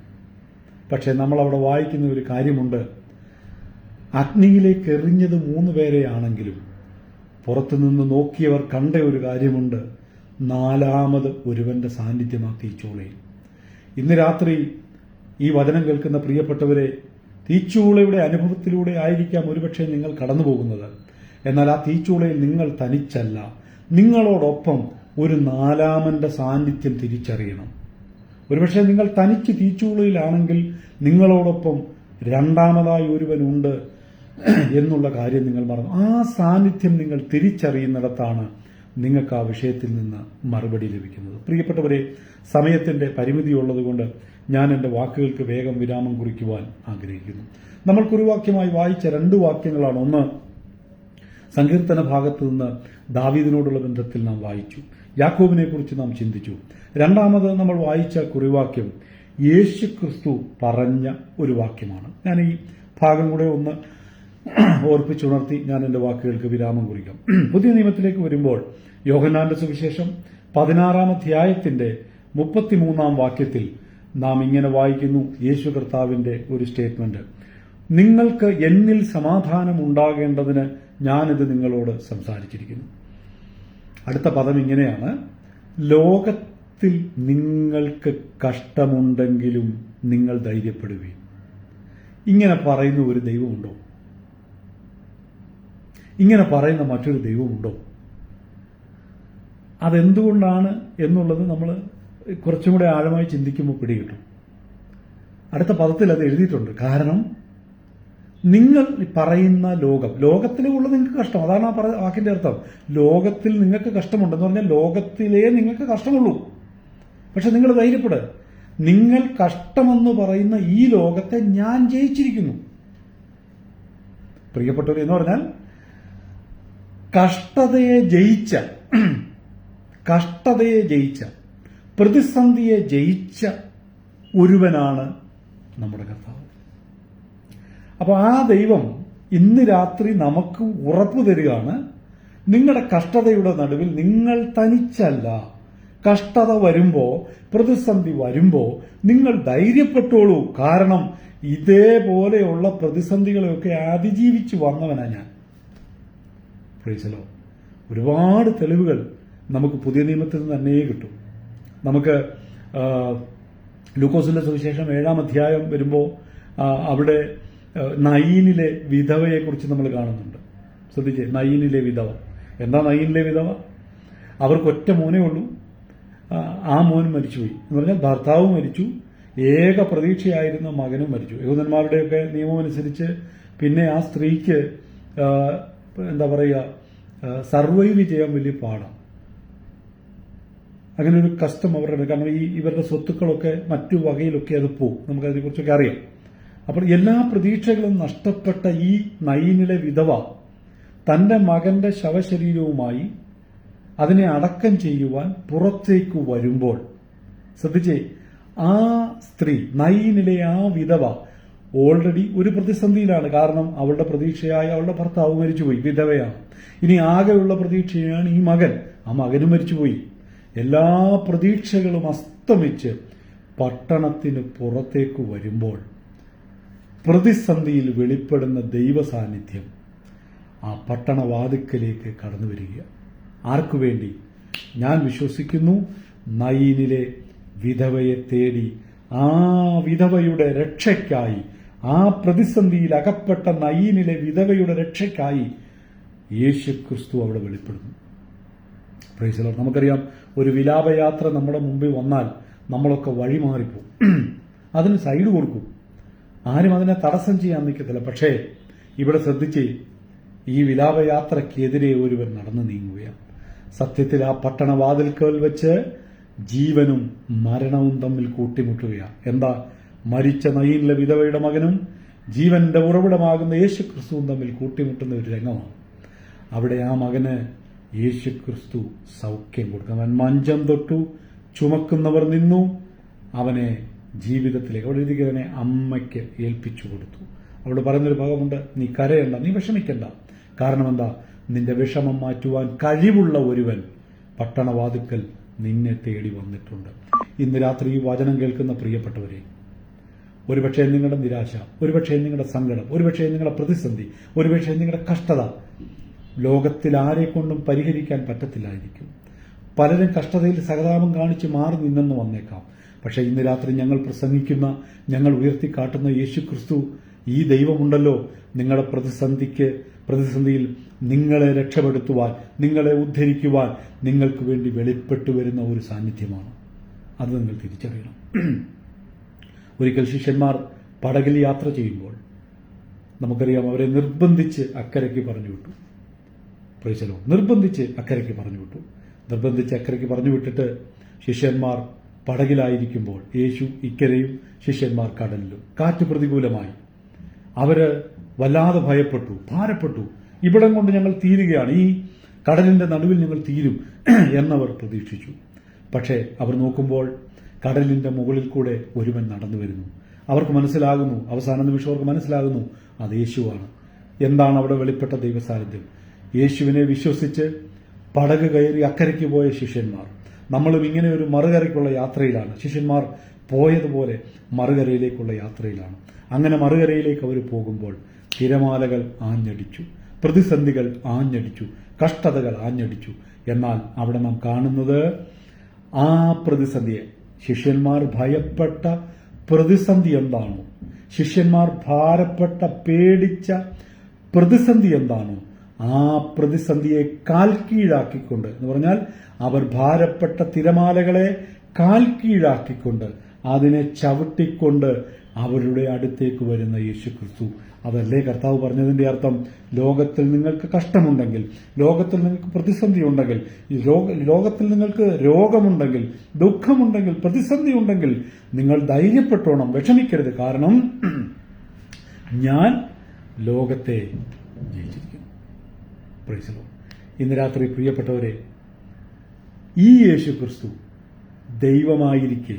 S1: പക്ഷെ നമ്മൾ അവിടെ വായിക്കുന്ന ഒരു കാര്യമുണ്ട്, അഗ്നിയിലേക്ക് എറിഞ്ഞത് 3 പേരെയാണെങ്കിലും പുറത്തുനിന്ന് നോക്കിയവർ കണ്ട ഒരു കാര്യമുണ്ട്, 4ാമത് ഒരുവന്റെ സാന്നിധ്യമാക്കി ഈ ചോളയിൽ. ഇന്ന് രാത്രി ഈ വചനം കേൾക്കുന്ന പ്രിയപ്പെട്ടവരെ, തീച്ചൂളയുടെ അനുഭവത്തിലൂടെ ആയിരിക്കാം ഒരുപക്ഷെ നിങ്ങൾ കടന്നു പോകുന്നത്. എന്നാൽ ആ തീച്ചൂളയിൽ നിങ്ങൾ തനിച്ചല്ല. നിങ്ങളോടൊപ്പം ഒരു നാലാമന്റെ സാന്നിധ്യം തിരിച്ചറിയണം. ഒരുപക്ഷെ നിങ്ങൾ തനിച്ച് തീച്ചൂളയിലാണെങ്കിൽ നിങ്ങളോടൊപ്പം രണ്ടാമതായി ഒരുവനുണ്ട് എന്നുള്ള കാര്യം നിങ്ങൾ മറന്നു. ആ സാന്നിധ്യം നിങ്ങൾ തിരിച്ചറിയുന്നിടത്താണ് നിങ്ങൾക്ക് ആ വിഷയത്തിൽ നിന്ന് മറുപടി ലഭിക്കുന്നത്. പ്രിയപ്പെട്ടവരെ, സമയത്തിന്റെ പരിമിതിയുള്ളതുകൊണ്ട് ഞാൻ എൻ്റെ വാക്കുകൾക്ക് വേഗം വിരാമം കുറിക്കുവാൻ ആഗ്രഹിക്കുന്നു. നമ്മൾ കുറുവാക്യമായി വായിച്ച 2 വാക്യങ്ങളാണ്. ഒന്ന്, സങ്കീർത്തന ഭാഗത്ത് നിന്ന് ദാവീദിനോടുള്ള ബന്ധത്തിൽ നാം വായിച്ചു, യാക്കോബിനെ കുറിച്ച് നാം ചിന്തിച്ചു. രണ്ടാമത് നമ്മൾ വായിച്ച കുറിവാക്യം യേശു ക്രിസ്തു പറഞ്ഞ ഒരു വാക്യമാണ്. ഞാൻ ഈ ഭാഗം കൂടെ ഒന്ന് ഓർപ്പിച്ചുണർത്തി ഞാൻ എൻ്റെ വാക്കുകൾക്ക് വിരാമം കുറിക്കാം. പുതിയ നിയമത്തിലേക്ക് വരുമ്പോൾ യോഹന്നാന്റെ സുവിശേഷം 16-ാം അധ്യായത്തിന്റെ 33-ാം വാക്യത്തിൽ നാം ഇങ്ങനെ വായിക്കുന്നു. യേശു കർത്താവിന്റെ ഒരു സ്റ്റേറ്റ്മെന്റ്: നിങ്ങൾക്ക് എന്നിൽ സമാധാനം ഉണ്ടാകേണ്ടതിന് ഞാനിത് നിങ്ങളോട് സംസാരിച്ചിരിക്കുന്നു. അടുത്ത പദം ഇങ്ങനെയാണ്: ലോകത്തിൽ നിങ്ങൾക്ക് കഷ്ടമുണ്ടെങ്കിലും നിങ്ങൾ ധൈര്യപ്പെടുവീൻ. ഇങ്ങനെ പറയുന്ന ഒരു ദൈവമുണ്ടോ? ഇങ്ങനെ പറയുന്ന മറ്റൊരു ദൈവമുണ്ടോ? അതെന്തുകൊണ്ടാണ് എന്നുള്ളത് നമ്മൾ കുറച്ചും കൂടെ ആഴമായി ചിന്തിക്കുമ്പോൾ പിടികിട്ടും. അടുത്ത പദത്തിൽ അത് എഴുതിയിട്ടുണ്ട്. കാരണം നിങ്ങൾ പറയുന്ന ലോകത്തിലുള്ള നിങ്ങൾക്ക് കഷ്ടം, അതാണ് ആ വാക്കിന്റെ അർത്ഥം. ലോകത്തിൽ നിങ്ങൾക്ക് കഷ്ടമുണ്ടെന്ന് പറഞ്ഞാൽ ലോകത്തിലേ നിങ്ങൾക്ക് കഷ്ടമുള്ളൂ. പക്ഷെ നിങ്ങൾ ധൈര്യപ്പെടുക, നിങ്ങൾ കഷ്ടമെന്ന് പറയുന്ന ഈ ലോകത്തെ ഞാൻ ജയിച്ചിരിക്കുന്നു. പ്രിയപ്പെട്ടവർ, എന്ന് പറഞ്ഞാൽ കഷ്ടതയെ ജയിച്ച പ്രതിസന്ധിയെ ജയിച്ച ഒരുവനാണ് നമ്മുടെ കർത്താവ്. അപ്പോൾ ആ ദൈവം ഇന്ന് രാത്രി നമുക്ക് ഉറപ്പു തരികയാണ്, നിങ്ങളുടെ കഷ്ടതയുടെ നടുവിൽ നിങ്ങൾ തനിച്ചല്ല. കഷ്ടത വരുമ്പോ, പ്രതിസന്ധി വരുമ്പോ നിങ്ങൾ ധൈര്യപ്പെട്ടോളൂ. കാരണം ഇതേപോലെയുള്ള പ്രതിസന്ധികളെയൊക്കെ അതിജീവിച്ചു വന്നവനാ ഞാൻ. പ്രൈസലോ. ഒരുപാട് തെളിവുകൾ നമുക്ക് പുതിയ നിയമത്തിൽ നിന്ന് തന്നെ കിട്ടും. നമുക്ക് ലൂക്കോസിന്റെ സുവിശേഷം 7-ാം അധ്യായം വരുമ്പോൾ അവിടെ നയീനിലെ വിധവയെക്കുറിച്ച് നമ്മൾ കാണുന്നുണ്ട്. ശ്രദ്ധിച്ചേ, നയീനിലെ വിധവ. എന്താ നയീനിലെ വിധവ? അവർക്ക് ഒറ്റ മോനേ ഉള്ളൂ. ആ മോൻ മരിച്ചുപോയി എന്ന് പറഞ്ഞാൽ ഭർത്താവ് മരിച്ചു, ഏക പ്രതീക്ഷയായിരുന്ന മകനും മരിച്ചു. യഹൂദന്മാരുടെയൊക്കെ നിയമമനുസരിച്ച് പിന്നെ ആ സ്ത്രീക്ക് എന്താ പറയുക, സർവൈവ് ചെയ്യാൻ വലിയ പാടാണ്. അങ്ങനെ ഒരു കഷ്ടം അവരുടെ, കാരണം ഇവരുടെ സ്വത്തുക്കളൊക്കെ മറ്റു വകയിലൊക്കെ അത് പോകും. നമുക്കതിനെക്കുറിച്ചൊക്കെ അറിയാം. അപ്പോൾ എല്ലാ പ്രതീക്ഷകളും നഷ്ടപ്പെട്ട ഈ നയീനിലെ വിധവ തന്റെ മകന്റെ ശവശരീരവുമായി അതിനെ അടക്കം ചെയ്യുവാൻ പുറത്തേക്ക് വരുമ്പോൾ, ശ്രദ്ധിച്ചേ, ആ സ്ത്രീ, നയീനിലെ ആ വിധവ ഓൾറെഡി ഒരു പ്രതിസന്ധിയിലാണ്. കാരണം അവളുടെ പ്രതീക്ഷയായ അവളുടെ ഭർത്താവ് മരിച്ചുപോയി, വിധവയാണ്. ഇനി ആകെയുള്ള പ്രതീക്ഷയാണ് ഈ മകൻ. ആ മകനും മരിച്ചുപോയി. എല്ലാ പ്രതീക്ഷകളും അസ്തമിച്ച് പട്ടണത്തിന് പുറത്തേക്ക് വരുമ്പോൾ പ്രതിസന്ധിയിൽ വെളിപ്പെടുന്ന ദൈവ സാന്നിധ്യം ആ പട്ടണവാതിക്കലേക്ക് കടന്നു വരിക. ആർക്കുവേണ്ടി? ഞാൻ വിശ്വസിക്കുന്നു, നയീനിലെ വിധവയെ തേടി, ആ വിധവയുടെ രക്ഷയ്ക്കായി, ആ പ്രതിസന്ധിയിൽ അകപ്പെട്ട നയീനിലെ വിധവയുടെ രക്ഷയ്ക്കായി യേശു ക്രിസ്തു അവിടെ വെളിപ്പെടുന്നു. Praise the Lord. നമുക്കറിയാം, ഒരു വിലാപയാത്ര നമ്മുടെ മുമ്പിൽ വന്നാൽ നമ്മളൊക്കെ വഴിമാറിപ്പോവും, അതിന് സൈഡ് കൊടുക്കും, ആരും അതിനെ തടസ്സം ചെയ്യാൻ നിൽക്കത്തില്ല. പക്ഷേ ഇവിടെ ശ്രദ്ധിച്ച്, ഈ വിലാപയാത്രയ്ക്കെതിരെ ഒരുവൻ നടന്നു നീങ്ങുകയാണ്. സത്യത്തിൽ ആ പട്ടണവാതിൽക്കൽ വെച്ച് ജീവനും മരണവും തമ്മിൽ കൂട്ടിമുട്ടുകയാണ്. എന്താ? മരിച്ച നയീനിലെ വിധവയുടെ മകനും ജീവന്റെ ഉറവിടമാകുന്ന യേശു ക്രിസ്തുവും തമ്മിൽ കൂട്ടിമുട്ടുന്ന ഒരു രംഗമാണ്. അവിടെ ആ മകന് യേശു ക്രിസ്തു സൗഖ്യം കൊടുക്കും. അവൻ മഞ്ചം തൊട്ടു, ചുമക്കുന്നവർ നിന്നു, അവനെ ജീവിതത്തിലേക്ക്, അവിടെ ഇരിക്കുന്നവനെ അമ്മയ്ക്ക് ഏൽപ്പിച്ചു കൊടുത്തു. അവിടെ പറയുന്നൊരു ഭാഗമുണ്ട്, നീ കരയണ്ട, നീ വിഷമിക്കണ്ട. കാരണം എന്താ? നിന്റെ വിഷമം മാറ്റുവാൻ കഴിവുള്ള ഒരുവൻ പട്ടണവാതിക്കൽ നിന്നെ തേടി വന്നിട്ടുണ്ട്. ഇന്ന് രാത്രി ഈ വചനം കേൾക്കുന്ന പ്രിയപ്പെട്ടവരെ, ഒരുപക്ഷെ നിങ്ങളുടെ നിരാശ, ഒരുപക്ഷെ നിങ്ങളുടെ സങ്കടം, ഒരുപക്ഷെ നിങ്ങളുടെ പ്രതിസന്ധി, ഒരുപക്ഷെ നിങ്ങളുടെ കഷ്ടത ലോകത്തിൽ ആരെക്കൊണ്ടും പരിഹരിക്കാൻ പറ്റത്തില്ലായിരിക്കും. പലരും കഷ്ടതയിൽ സഹതാപം കാണിച്ച് മാറി നിന്നെന്ന് വന്നേക്കാം. പക്ഷേ ഇന്ന് രാത്രി ഞങ്ങൾ പ്രസംഗിക്കുന്ന, ഞങ്ങൾ ഉയർത്തിക്കാട്ടുന്ന യേശുക്രിസ്തു, ഈ ദൈവമുണ്ടല്ലോ, നിങ്ങളുടെ പ്രതിസന്ധിയിൽ നിങ്ങളെ രക്ഷപ്പെടുത്തുവാൻ, നിങ്ങളെ ഉദ്ധരിക്കുവാൻ നിങ്ങൾക്ക് വേണ്ടി വെളിപ്പെട്ടു വരുന്ന ഒരു സാന്നിധ്യമാണ്. അത് നിങ്ങൾ തിരിച്ചറിയണം. ഒരിക്കൽ ശിഷ്യന്മാർ പടകിൽ യാത്ര ചെയ്യുമ്പോൾ നമുക്കറിയാം, അവരെ നിർബന്ധിച്ച് അക്കരയ്ക്ക് പറഞ്ഞു വിട്ടു. പ്രൈസലോ, നിർബന്ധിച്ച് അക്കരയ്ക്ക് പറഞ്ഞു വിട്ടിട്ട് ശിഷ്യന്മാർ പടകിലായിരിക്കുമ്പോൾ യേശു ഇക്കരയും ശിഷ്യന്മാർ കടലിലും. കാറ്റ് പ്രതികൂലമായി. അവര് വല്ലാതെ ഭയപ്പെട്ടു, ഭാരപ്പെട്ടു. ഇവിടം കൊണ്ട് ഞങ്ങൾ തീരുകയാണ്, ഈ കടലിന്റെ നടുവിൽ ഞങ്ങൾ തീരും എന്നവർ പ്രതീക്ഷിച്ചു. പക്ഷേ അവർ നോക്കുമ്പോൾ കടലിന്റെ മുകളിൽ കൂടെ ഒരുവൻ നടന്നു വരുന്നു. അവർക്ക് മനസ്സിലാകുന്നു, അവസാന നിമിഷം അവർക്ക് മനസ്സിലാകുന്നു, അത് യേശുവാണ്. എന്താണ് അവിടെ വെളിപ്പെട്ട ദൈവസാന്നിധ്യം? യേശുവിനെ വിശ്വസിച്ച് പടക് കയറി അക്കരയ്ക്ക് പോയ ശിഷ്യന്മാർ. നമ്മളും ഇങ്ങനെ ഒരു മറുകരയ്ക്കുള്ള യാത്രയിലാണ്. ശിഷ്യന്മാർ പോയതുപോലെ മറുകരയിലേക്കുള്ള യാത്രയിലാണ്. അങ്ങനെ മറുകരയിലേക്ക് അവർ പോകുമ്പോൾ തിരമാലകൾ ആഞ്ഞടിച്ചു, പ്രതിസന്ധികൾ ആഞ്ഞടിച്ചു, കഷ്ടതകൾ ആഞ്ഞടിച്ചു. എന്നാൽ അവിടെ നാം കാണുന്നത് ആ പ്രതിസന്ധിയെ, ശിഷ്യന്മാർ ഭയപ്പെട്ട പ്രതിസന്ധി എന്താണോ, ശിഷ്യന്മാർ ഭാരപ്പെട്ട പേടിച്ച പ്രതിസന്ധി എന്താണോ, ആ പ്രതിസന്ധിയെ കാൽക്കീഴാക്കിക്കൊണ്ട്, എന്ന് പറഞ്ഞാൽ അവർ ഭാരപ്പെട്ട തിരമാലകളെ കാൽക്കീഴാക്കിക്കൊണ്ട്, അതിനെ ചവിട്ടിക്കൊണ്ട് അവരുടെ അടുത്തേക്ക് വരുന്ന യേശുക്രിസ്തു. അതല്ലേ കർത്താവ് പറഞ്ഞതിന്റെ അർത്ഥം? ലോകത്തിൽ നിങ്ങൾക്ക് കഷ്ടമുണ്ടെങ്കിൽ, ലോകത്തിൽ നിങ്ങൾക്ക് പ്രതിസന്ധി ഉണ്ടെങ്കിൽ, ലോകത്തിൽ നിങ്ങൾക്ക് രോഗമുണ്ടെങ്കിൽ, ദുഃഖമുണ്ടെങ്കിൽ, പ്രതിസന്ധി ഉണ്ടെങ്കിൽ നിങ്ങൾ ധൈര്യപ്പെട്ടോണം, വിഷമിക്കരുത്. കാരണം ഞാൻ ലോകത്തെ ജയിച്ചിരിക്കുന്നു. Praise the Lord. ഇന്ന് രാത്രി പ്രിയപ്പെട്ടവരെ, ഈ യേശുക്രിസ്തു ദൈവമായിരിക്കെ,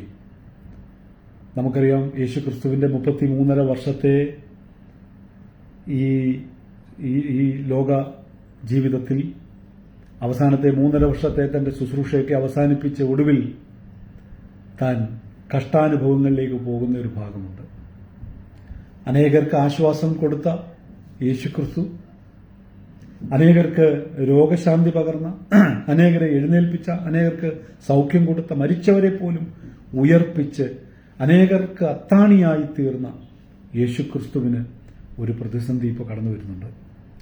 S1: നമുക്കറിയാം യേശുക്രിസ്തുവിന്റെ 33.5 വർഷത്തെ ഈ ലോക ജീവിതത്തിൽ അവസാനത്തെ 3.5 വർഷത്തെ തന്റെ ശുശ്രൂഷയൊക്കെ അവസാനിപ്പിച്ച ഒടുവിൽ താൻ കഷ്ടാനുഭവങ്ങളിലേക്ക് പോകുന്ന ഒരു ഭാഗമുണ്ട്. അനേകർക്ക് ആശ്വാസം കൊടുത്ത യേശുക്രിസ്തു, അനേകർക്ക് രോഗശാന്തി പകർന്ന, അനേകരെ എഴുന്നേൽപ്പിച്ച, അനേകർക്ക് സൗഖ്യം കൊടുത്ത, മരിച്ചവരെ പോലും ഉയർപ്പിച്ച് അനേകർക്ക് അത്താണിയായി തീർന്ന യേശുക്രിസ്തുവിന് ഒരു പ്രതിസന്ധി ഇപ്പോൾ കടന്നു വരുന്നുണ്ട്.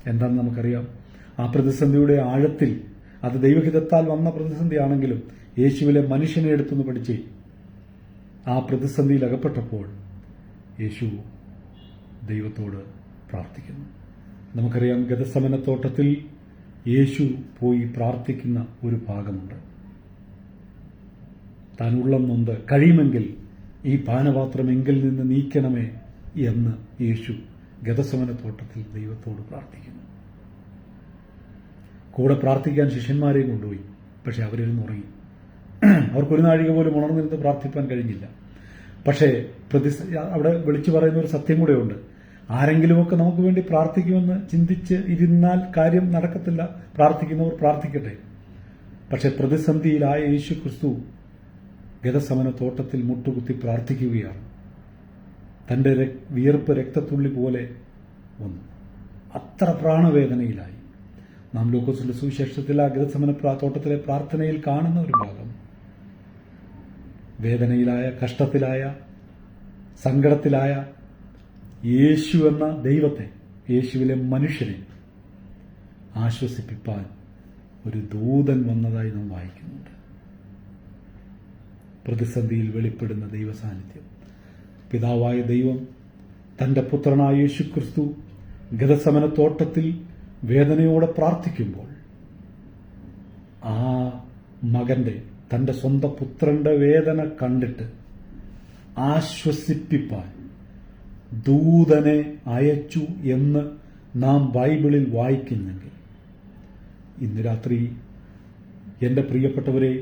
S1: എന്താണെന്ന് നമുക്കറിയാം. ആ പ്രതിസന്ധിയുടെ ആഴത്തിൽ, അത് ദൈവഹിതത്താൽ വന്ന പ്രതിസന്ധിയാണെങ്കിലും യേശുവിലെ മനുഷ്യനെ എടുത്തുനിന്ന് പഠിച്ച് ആ പ്രതിസന്ധിയിൽ അകപ്പെട്ടപ്പോൾ യേശു ദൈവത്തോട് പ്രാർത്ഥിക്കുന്നു. നമുക്കറിയാം, ഗെത്സമനത്തോട്ടത്തിൽ യേശു പോയി പ്രാർത്ഥിക്കുന്ന ഒരു ഭാഗമുണ്ട്. താൻ ഉള്ളം നൊന്ത് കഴിയുമെങ്കിൽ ഈ പാനപാത്രം എങ്കിൽ നിന്ന് നീക്കണമേ എന്ന് യേശു ഗെത്സമനത്തോട്ടത്തിൽ ദൈവത്തോട് പ്രാർത്ഥിക്കുന്നു. കൂടെ പ്രാർത്ഥിക്കാൻ ശിഷ്യന്മാരെയും കൊണ്ടുപോയി. പക്ഷെ അവരിരുന്ന് ഉറങ്ങി. അവർക്കൊരു നാഴിക പോലും ഉണർന്നിരുന്ന് പ്രാർത്ഥിപ്പാൻ കഴിഞ്ഞില്ല. പക്ഷേ അവിടെ വിളിച്ചു പറയുന്ന ഒരു സത്യം കൂടെ ഉണ്ട്. ആരെങ്കിലുമൊക്കെ നമുക്ക് വേണ്ടി പ്രാർത്ഥിക്കുമെന്ന് ചിന്തിച്ച് ഇരുന്നാൽ കാര്യം നടക്കത്തില്ല. പ്രാർത്ഥിക്കുന്നവർ പ്രാർത്ഥിക്കട്ടെ. പക്ഷെ പ്രതിസന്ധിയിലായ യേശു ക്രിസ്തു ഗെത്സമനത്തോട്ടത്തിൽ മുട്ടുകുത്തി പ്രാർത്ഥിക്കുകയാണ്. തന്റെ വിയർപ്പ് രക്തത്തുള്ളി പോലെ വന്നു. അത്ര പ്രാണവേദനയിലായി. നാം ലൂക്കോസിന്റെ സുവിശേഷത്തിൽ ആ ഗെത്സമന തോട്ടത്തിലെ പ്രാർത്ഥനയിൽ കാണുന്ന ഒരു ഭാഗം, വേദനയിലായ, കഷ്ടത്തിലായ, സങ്കടത്തിലായ യേശു എന്ന ദൈവത്തെ, യേശുവിലെ മനുഷ്യനെ ആശ്വസിപ്പിപ്പാൻ ഒരു ദൂതൻ വന്നതായി നാം വായിക്കുന്നുണ്ട്. പ്രതിസന്ധിയിൽ വെളിപ്പെടുന്ന ദൈവസാന്നിധ്യം. പിതാവായ ദൈവം തന്റെ പുത്രനായ യേശുക്രിസ്തു ഗെത്സമനത്തോട്ടത്തിൽ വേദനയോടെ പ്രാർത്ഥിക്കുമ്പോൾ ആ മകന്റെ, തന്റെ സ്വന്തം പുത്രന്റെ വേദന കണ്ടിട്ട് ആശ്വസിപ്പിപ്പാൻ ദൂതനെ അയച്ചു എന്ന് നാം ബൈബിളിൽ വായിക്കുന്നെങ്കിൽ, ഇന്ന് രാത്രി എന്റെ പ്രിയപ്പെട്ടവരെ,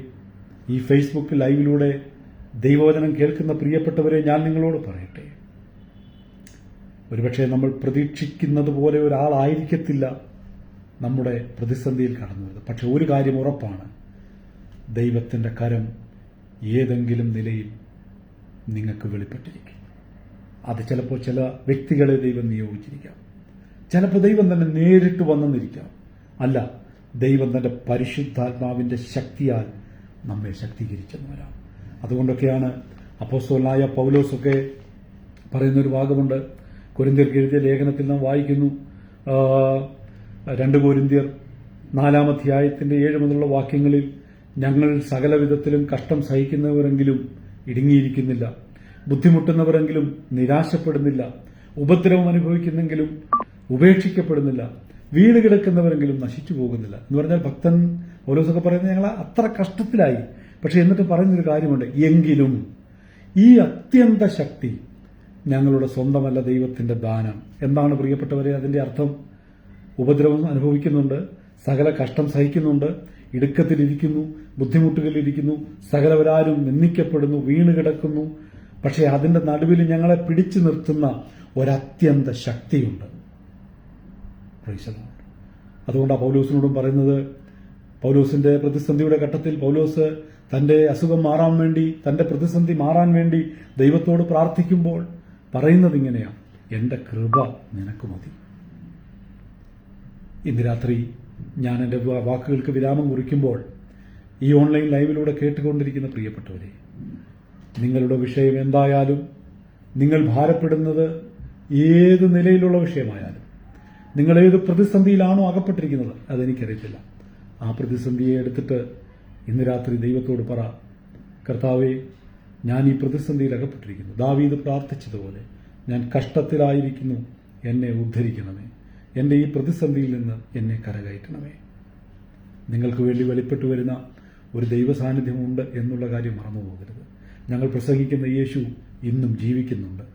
S1: ഈ ഫേസ്ബുക്ക് ലൈവിലൂടെ ദൈവവചനം കേൾക്കുന്ന പ്രിയപ്പെട്ടവരെ, ഞാൻ നിങ്ങളോട് പറയട്ടെ, ഒരുപക്ഷെ നമ്മൾ പ്രതീക്ഷിക്കുന്നത് പോലെ ഒരാളായിരിക്കത്തില്ല നമ്മുടെ പ്രതിസന്ധിയിൽ കടന്നു വരുന്നത്. പക്ഷെ ഒരു കാര്യം ഉറപ്പാണ്, ദൈവത്തിന്റെ കരം ഏതെങ്കിലും നിലയിൽ നിങ്ങൾക്ക് വെളിപ്പെട്ടിരിക്കും. അത് ചിലപ്പോൾ ചില വ്യക്തികളെ ദൈവം നിയോഗിച്ചിരിക്കാം, ചിലപ്പോൾ ദൈവം തന്നെ നേരിട്ട് വന്നെന്നിരിക്കാം. അല്ല, ദൈവം തന്റെ പരിശുദ്ധാത്മാവിന്റെ ശക്തിയാൽ നമ്മെ ശക്തീകരിച്ചെന്ന് വരാം. അതുകൊണ്ടൊക്കെയാണ് അപ്പോസ്തലനായ പൗലോസൊക്കെ പറയുന്നൊരു ഭാഗമുണ്ട്. കൊരിന്ത്യർക്ക് എഴുതിയ ലേഖനത്തിൽ നാം വായിക്കുന്നു, 2 കൊരിന്ത്യർ 4-ാം അധ്യായത്തിന്റെ 7 മുതലുള്ള വാക്യങ്ങളിൽ, ഞങ്ങൾ സകലവിധത്തിലും കഷ്ടം സഹിക്കുന്നവരെങ്കിലും ഇടുങ്ങിയിരിക്കുന്നില്ല, ബുദ്ധിമുട്ടുന്നവരെങ്കിലും നിരാശപ്പെടുന്നില്ല, ഉപദ്രവം അനുഭവിക്കുന്നെങ്കിലും ഉപേക്ഷിക്കപ്പെടുന്നില്ല, വീണ് കിടക്കുന്നവരെങ്കിലും നശിച്ചു പോകുന്നില്ല. എന്ന് പറഞ്ഞാൽ ഭക്തൻ പൗലോസൊക്കെ പറയുന്നത് ഞങ്ങൾ അത്ര കഷ്ടത്തിലായി, പക്ഷെ എന്നിട്ട് പറയുന്നൊരു കാര്യമുണ്ട്, എങ്കിലും ഈ അത്യന്ത ശക്തി ഞങ്ങളുടെ സ്വന്തമല്ല, ദൈവത്തിന്റെ ദാനം. എന്താണ് പ്രിയപ്പെട്ടവരെ അതിന്റെ അർത്ഥം? ഉപദ്രവം അനുഭവിക്കുന്നുണ്ട്, സകല കഷ്ടം സഹിക്കുന്നുണ്ട്, ഇടുക്കത്തിലിരിക്കുന്നു, ബുദ്ധിമുട്ടുകളിലിരിക്കുന്നു, സകലവരാരും നിന്ദിക്കപ്പെടുന്നു, വീണ് കിടക്കുന്നു, പക്ഷെ അതിന്റെ നടുവിൽ ഞങ്ങളെ പിടിച്ചു നിർത്തുന്ന ഒരത്യന്ത ശക്തിയുണ്ട്. അതുകൊണ്ടാണ് പൗലോസിനോടും പറയുന്നത്, പൗലോസിന്റെ പ്രതിസന്ധിയുടെ ഘട്ടത്തിൽ പൗലോസ് തന്റെ അസുഖം മാറാൻ വേണ്ടി, തന്റെ പ്രതിസന്ധി മാറാൻ വേണ്ടി ദൈവത്തോട് പ്രാർത്ഥിക്കുമ്പോൾ പറയുന്നത് ഇങ്ങനെയാണ്, എന്റെ കൃപ നിനക്ക് മതി. ഇന്ന് രാത്രി ഞാൻ എന്റെ വാക്കുകൾക്ക് വിരാമം കുറിക്കുമ്പോൾ ഈ ഓൺലൈൻ ലൈവിലൂടെ കേട്ടുകൊണ്ടിരിക്കുന്ന പ്രിയപ്പെട്ടവരെ, നിങ്ങളുടെ വിഷയം എന്തായാലും, നിങ്ങൾ ഭാരപ്പെടുന്നത് ഏത് നിലയിലുള്ള വിഷയമായാലും, നിങ്ങൾ ഏത് പ്രതിസന്ധിയിലാണോ അകപ്പെട്ടിരിക്കുന്നത് അതെനിക്കറിയത്തില്ല, ആ പ്രതിസന്ധിയെ എടുത്തിട്ട് ഇന്ന് രാത്രി ദൈവത്തോട് പറ, കർത്താവേ, ഞാൻ ഈ പ്രതിസന്ധിയിൽ അകപ്പെട്ടിരിക്കുന്നു. ദാവീദ് പ്രാർത്ഥിച്ചതുപോലെ ഞാൻ കഷ്ടത്തിലായിരിക്കുന്നു, എന്നെ ഉദ്ധരിക്കണമേ, എന്റെ ഈ പ്രതിസന്ധിയിൽ നിന്ന് എന്നെ കരകയറ്റണമേ. നിങ്ങൾക്ക് വേണ്ടി വെളിപ്പെട്ടു വരുന്ന ഒരു ദൈവസാന്നിധ്യമുണ്ട് എന്നുള്ള കാര്യം മറന്നു പോകരുത്. ഞങ്ങൾ പ്രസംഗിക്കുന്ന യേശു ഇന്നും ജീവിക്കുന്നുണ്ട്.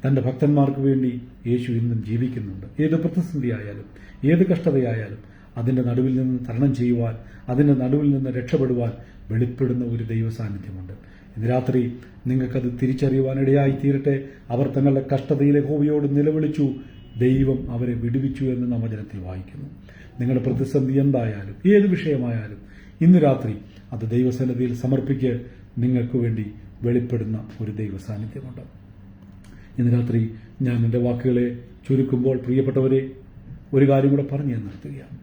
S1: തന്റെ ഭക്തന്മാർക്ക് വേണ്ടി യേശു ഇന്നും ജീവിക്കുന്നുണ്ട്. ഏത് പ്രതിസന്ധിയായാലും, ഏത് കഷ്ടതയായാലും അതിന്റെ നടുവിൽ നിന്ന് തരണം ചെയ്യുവാൻ, അതിന്റെ നടുവിൽ നിന്ന് രക്ഷപ്പെടുവാൻ വെളിപ്പെടുന്ന ഒരു ദൈവസാന്നിധ്യമുണ്ട്. ഇന്ന് രാത്രി നിങ്ങൾക്കത് തിരിച്ചറിയുവാനിടയായി തീരട്ടെ. അവർ തങ്ങളുടെ കഷ്ടതയിലെ യഹോവയോട് നിലവിളിച്ചു, ദൈവം അവരെ വിടുവിച്ചു എന്ന് നാം വചനത്തിൽ വായിക്കുന്നു. നിങ്ങളുടെ പ്രതിസന്ധി എന്തായാലും, ഏത് വിഷയമായാലും ഇന്ന് രാത്രി അത് ദൈവസന്നിധിയിൽ സമർപ്പിക്ക്. നിങ്ങൾക്ക് വേണ്ടി വെളിപ്പെടുന്ന ഒരു ദൈവസാന്നിധ്യമുണ്ട്. ഇന്ന് രാത്രി ഞാൻ എൻ്റെ വാക്കുകളെ ചുരുക്കുമ്പോൾ പ്രിയപ്പെട്ടവരെ, ഒരു കാര്യം കൂടെ പറഞ്ഞു നിർത്തുകയാണ്.